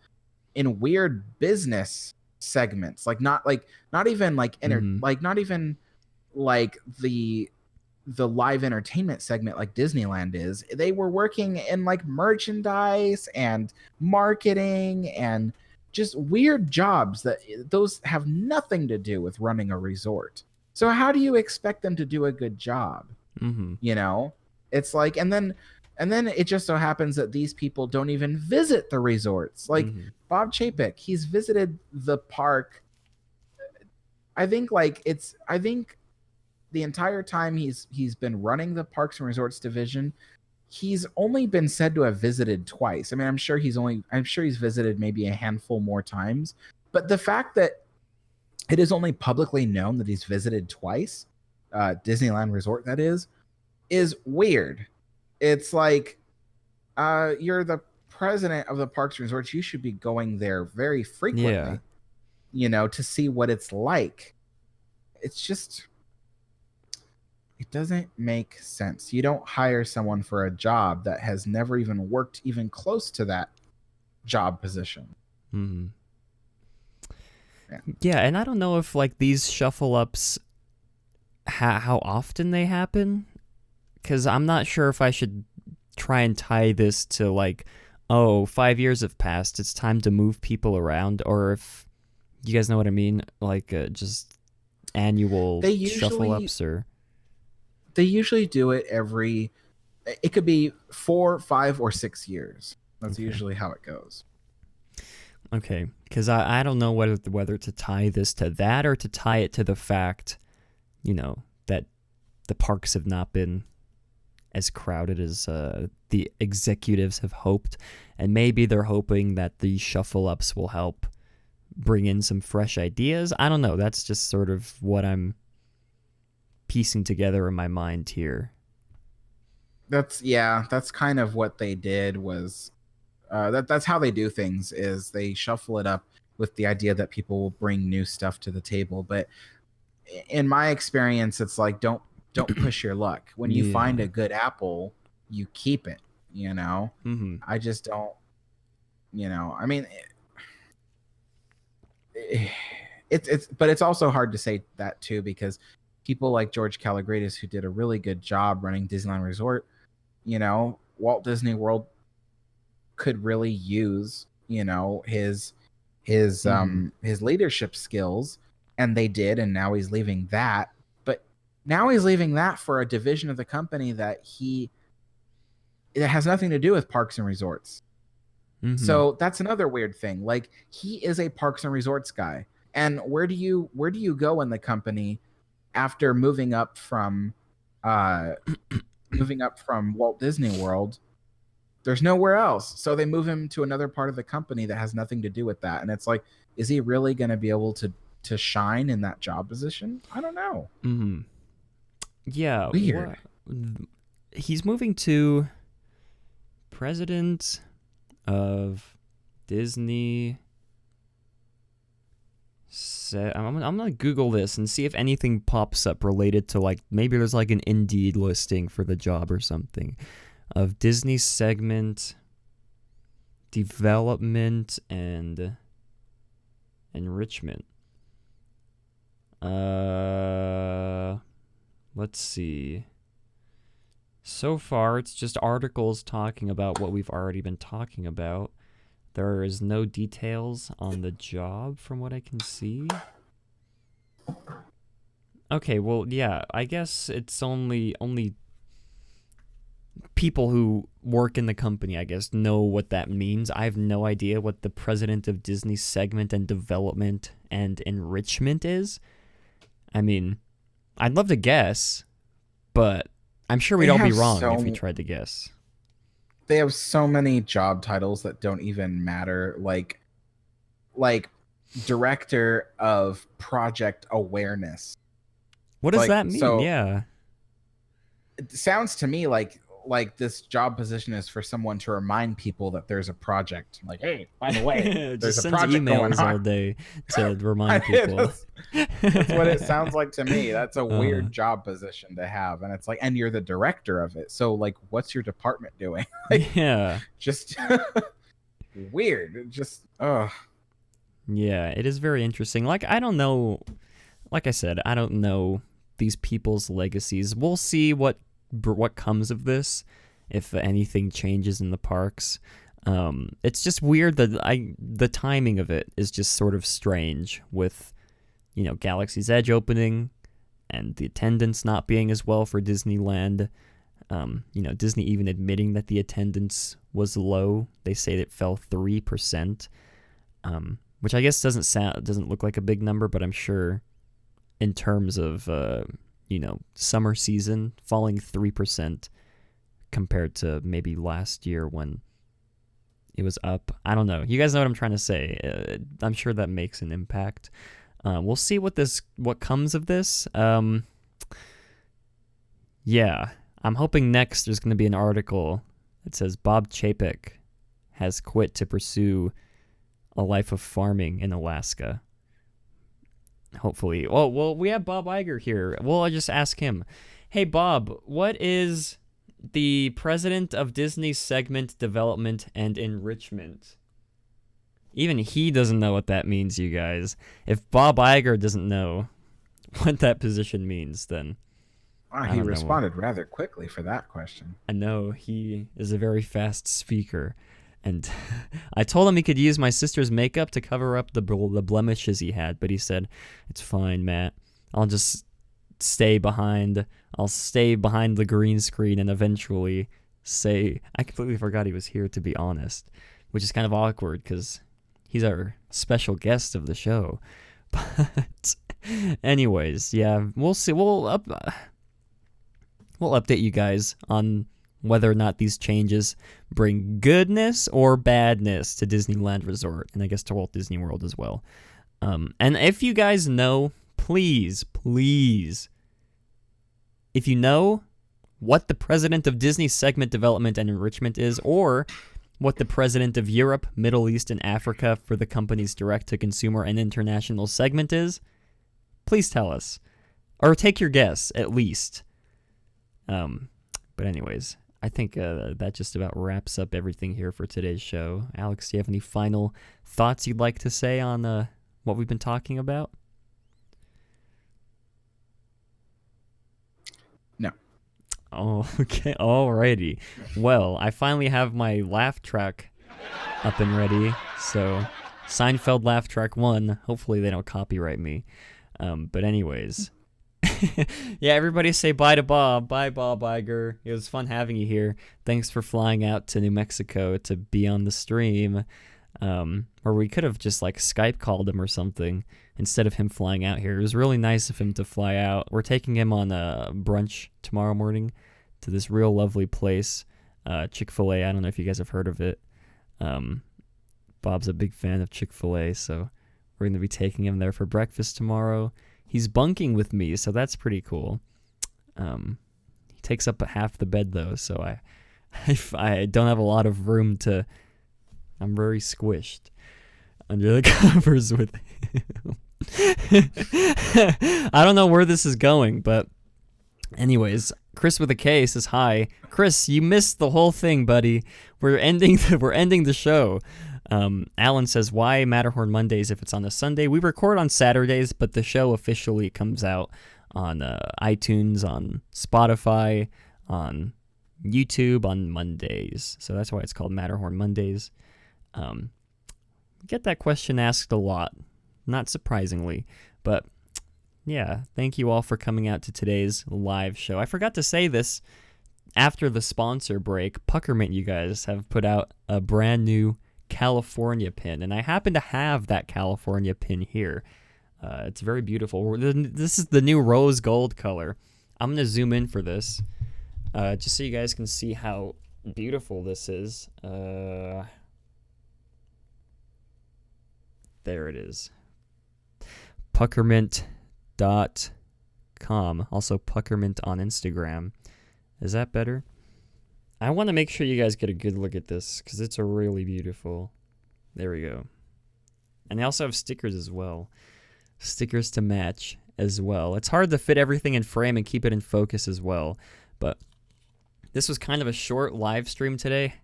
in weird business segments, not even the live entertainment segment like Disneyland is. They were working in like merchandise and marketing and just weird jobs that those have nothing to do with running a resort. So how do you expect them to do a good job? Mm-hmm. It's like, and then it just so happens that these people don't even visit the resorts. Like Bob Chapek, he's visited the park. I think the entire time he's been running the Parks and Resorts division, he's only been said to have visited twice. I mean, I'm sure he's visited maybe a handful more times, but the fact that it is only publicly known that he's visited twice, Disneyland Resort, that is weird. It's like, you're the president of the Parks and Resorts. You should be going there very frequently, to see what it's like. It's just, it doesn't make sense. You don't hire someone for a job that has never even worked even close to that job position. Mm-hmm. Yeah, and I don't know if like these shuffle ups, how often they happen, because I'm not sure if I should try and tie this to like, 5 years have passed, it's time to move people around, or if you guys know what I mean, like just annual shuffle ups, or they usually do it it could be 4, 5, or 6 years. That's usually how it goes. Okay, because I don't know whether to tie this to that or to tie it to the fact, that the parks have not been as crowded as the executives have hoped, and maybe they're hoping that the shuffle ups will help bring in some fresh ideas. I don't know. That's just sort of what I'm piecing together in my mind here. That's kind of what they did. Was that's how they do things, is they shuffle it up with the idea that people will bring new stuff to the table. But in my experience, it's like, don't push your luck. When you find a good apple, you keep it, Mm-hmm. I just don't, I mean, but it's also hard to say that too, because people like George Kalogridis, who did a really good job running Disneyland Resort, Walt Disney World could really use, his leadership skills, and they did, and now he's leaving that. But now he's leaving that for a division of the company that it has nothing to do with Parks and Resorts. Mm-hmm. So that's another weird thing. Like, he is a Parks and Resorts guy, and where do you go in the company after moving up from Walt Disney World? There's nowhere else. So they move him to another part of the company that has nothing to do with that. And it's like, is he really going to be able to shine in that job position? I don't know. Mm-hmm. Yeah. Weird. He's moving to president of Disney. I'm going to Google this and see if anything pops up related to, like, maybe there's like an Indeed listing for the job or something. Of Disney segment development and enrichment. Let's see. So far, it's just articles talking about what we've already been talking about. There is no details on the job from what I can see. Okay, well, yeah, I guess it's only people who work in the company, I guess, know what that means. I have no idea what the president of Disney segment and development and enrichment is. I mean, I'd love to guess, but I'm sure we'd all be wrong if we tried to guess. They have so many job titles that don't even matter. Like director of project awareness. What does that mean? So, yeah. It sounds to me like this job position is for someone to remind people that there's a project. Like, hey, by the way, there's a project going on all day to remind people. That's what it sounds like to me. That's a weird job position to have, and it's like, and you're the director of it. So, like, what's your department doing? Just weird. Just Yeah, it is very interesting. Like, I don't know. Like I said, I don't know these people's legacies. We'll see what comes of this, if anything changes in the parks. It's just weird that the timing of it is just sort of strange, with Galaxy's Edge opening and the attendance not being as well for Disneyland. Disney even admitting that the attendance was low. They say it fell 3%, which I guess doesn't look like a big number, but I'm sure in terms of summer season, falling 3% compared to maybe last year when it was up. I don't know. You guys know what I'm trying to say. I'm sure that makes an impact. We'll see what comes of this. Yeah, I'm hoping next there's going to be an article that says Bob Chapek has quit to pursue a life of farming in Alaska. Hopefully. Well, we have Bob Iger here. We'll just ask him. Hey, Bob, what is the president of Disney's Segment Development and Enrichment? Even he doesn't know what that means, you guys. If Bob Iger doesn't know what that position means, then... He responded rather quickly for that question. I know, he is a very fast speaker. And I told him he could use my sister's makeup to cover up the blemishes he had, but he said, "It's fine, Matt. I'll just stay behind. I'll stay behind the green screen and eventually say..." I completely forgot he was here, to be honest, which is kind of awkward because he's our special guest of the show. But anyways, yeah, we'll see. We'll update you guys on whether or not these changes bring goodness or badness to Disneyland Resort, and I guess to Walt Disney World as well. And if you guys know, please, if you know what the president of Disney Segment Development and Enrichment is, or what the president of Europe, Middle East, and Africa for the company's direct-to-consumer and international segment is, please tell us. Or take your guess, at least. But anyways, I think that just about wraps up everything here for today's show. Alex, do you have any final thoughts you'd like to say on what we've been talking about? No. Oh, okay. Alrighty. Well, I finally have my laugh track up and ready. So, Seinfeld laugh track 1. Hopefully they don't copyright me. But anyways... Yeah, everybody say bye to Bob. Bye, Bob Iger. It was fun having you here. Thanks for flying out to New Mexico to be on the stream. Or we could have just like Skype called him or something instead of him flying out here. It was really nice of him to fly out. We're taking him on a brunch tomorrow morning to this real lovely place, Chick-fil-A. I don't know if you guys have heard of it. Bob's a big fan of Chick-fil-A, so we're going to be taking him there for breakfast tomorrow. He's bunking with me, so that's pretty cool. He takes up half the bed, though, so I don't have a lot of room to... I'm very squished under the covers with him. I don't know where this is going, but anyways, Chris with a K says hi. Chris, you missed the whole thing, buddy. We're ending the show. Alan says, why Matterhorn Mondays if it's on a Sunday? We record on Saturdays, but the show officially comes out on iTunes, on Spotify, on YouTube on Mondays. So that's why it's called Matterhorn Mondays. Get that question asked a lot, not surprisingly. But yeah, thank you all for coming out to today's live show. I forgot to say this after the sponsor break. Puckermint, you guys, have put out a brand new California pin, and I happen to have that California pin here. It's very beautiful. This is the new rose gold color. I'm going to zoom in for this, just so you guys can see how beautiful this is. There it is. Puckermint.com. Also Puckermint on Instagram. Is that better? I want to make sure you guys get a good look at this because it's a really beautiful. There we go. And they also have stickers as well. Stickers to match as well. It's hard to fit everything in frame and keep it in focus as well. But this was kind of a short live stream today.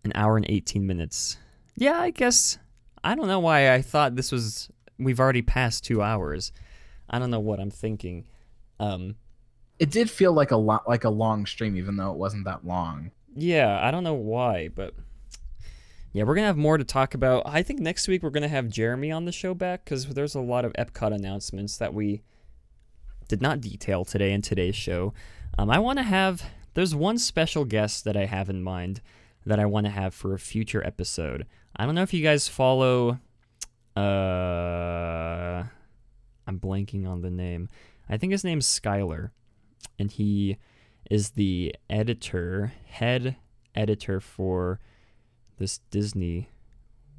1 hour and 18 minutes. Yeah, I guess. I don't know why I thought this was... We've already passed 2 hours. I don't know what I'm thinking. It did feel like a long stream, even though it wasn't that long. Yeah, I don't know why, but yeah, we're gonna have more to talk about. I think next week we're gonna have Jeremy on the show back because there's a lot of Epcot announcements that we did not detail today in today's show. I want to have. There's one special guest that I have in mind that I want to have for a future episode. I don't know if you guys follow. I'm blanking on the name. I think his name's Skylar. And he is the head editor for this Disney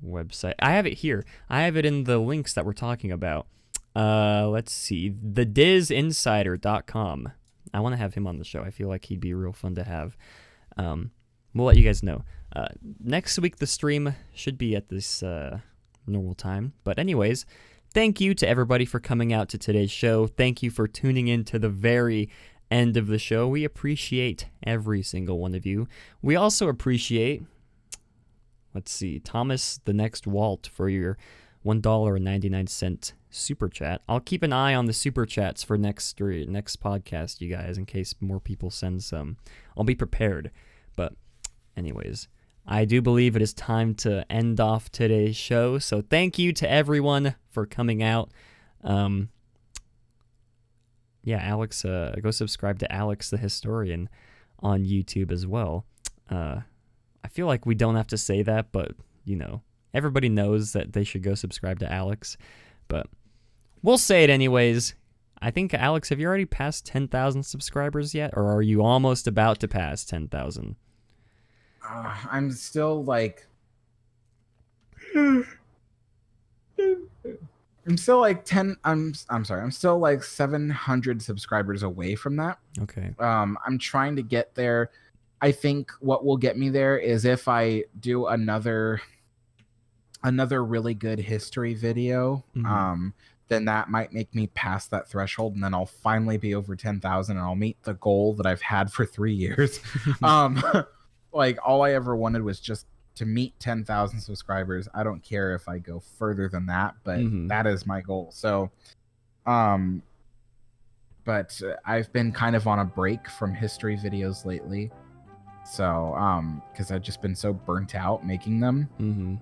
website. I have it here. I have it in the links that we're talking about. Let's see. TheDizInsider.com. I want to have him on the show. I feel like he'd be real fun to have. We'll let you guys know. Next week, the stream should be at this normal time. But anyways, thank you to everybody for coming out to today's show. Thank you for tuning in to the very end of the show. We appreciate every single one of you. We also appreciate, let's see, Thomas the Next Walt for your $1.99 super chat. I'll keep an eye on the super chats for next podcast, you guys, in case more people send some. I'll be prepared. But anyways, I do believe it is time to end off today's show. So thank you to everyone for coming out. Alex, go subscribe to Alex the Historian on YouTube as well. I feel like we don't have to say that, but, everybody knows that they should go subscribe to Alex. But we'll say it anyways. I think, Alex, have you already passed 10,000 subscribers yet? Or are you almost about to pass 10,000? I'm still like... I'm still like 10. I'm sorry. I'm still like 700 subscribers away from that. Okay. I'm trying to get there. I think what will get me there is if I do another really good history video. Then that might make me pass that threshold, and then I'll finally be over 10,000, and I'll meet the goal that I've had for 3 years. Like all I ever wanted was just to meet 10,000 subscribers. I don't care if I go further than that, but that is my goal. So, but I've been kind of on a break from history videos lately. So, because I've just been so burnt out making them.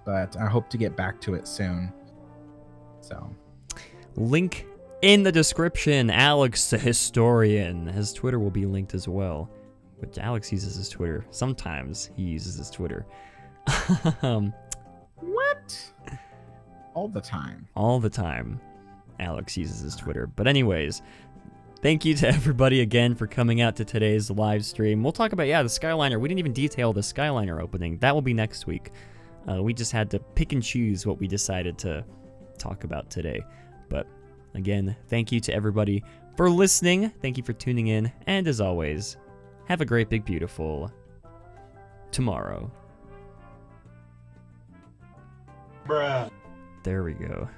But I hope to get back to it soon. So, link in the description. Alex the Historian. His Twitter will be linked as well. Which Alex uses his Twitter. Sometimes he uses his Twitter. What? All the time. All the time. Alex uses his Twitter. But anyways, thank you to everybody again for coming out to today's live stream. We'll talk about, the Skyliner. We didn't even detail the Skyliner opening. That will be next week. We just had to pick and choose what we decided to talk about today. But again, thank you to everybody for listening. Thank you for tuning in. And as always, have a great, big, beautiful tomorrow. Bruh. There we go.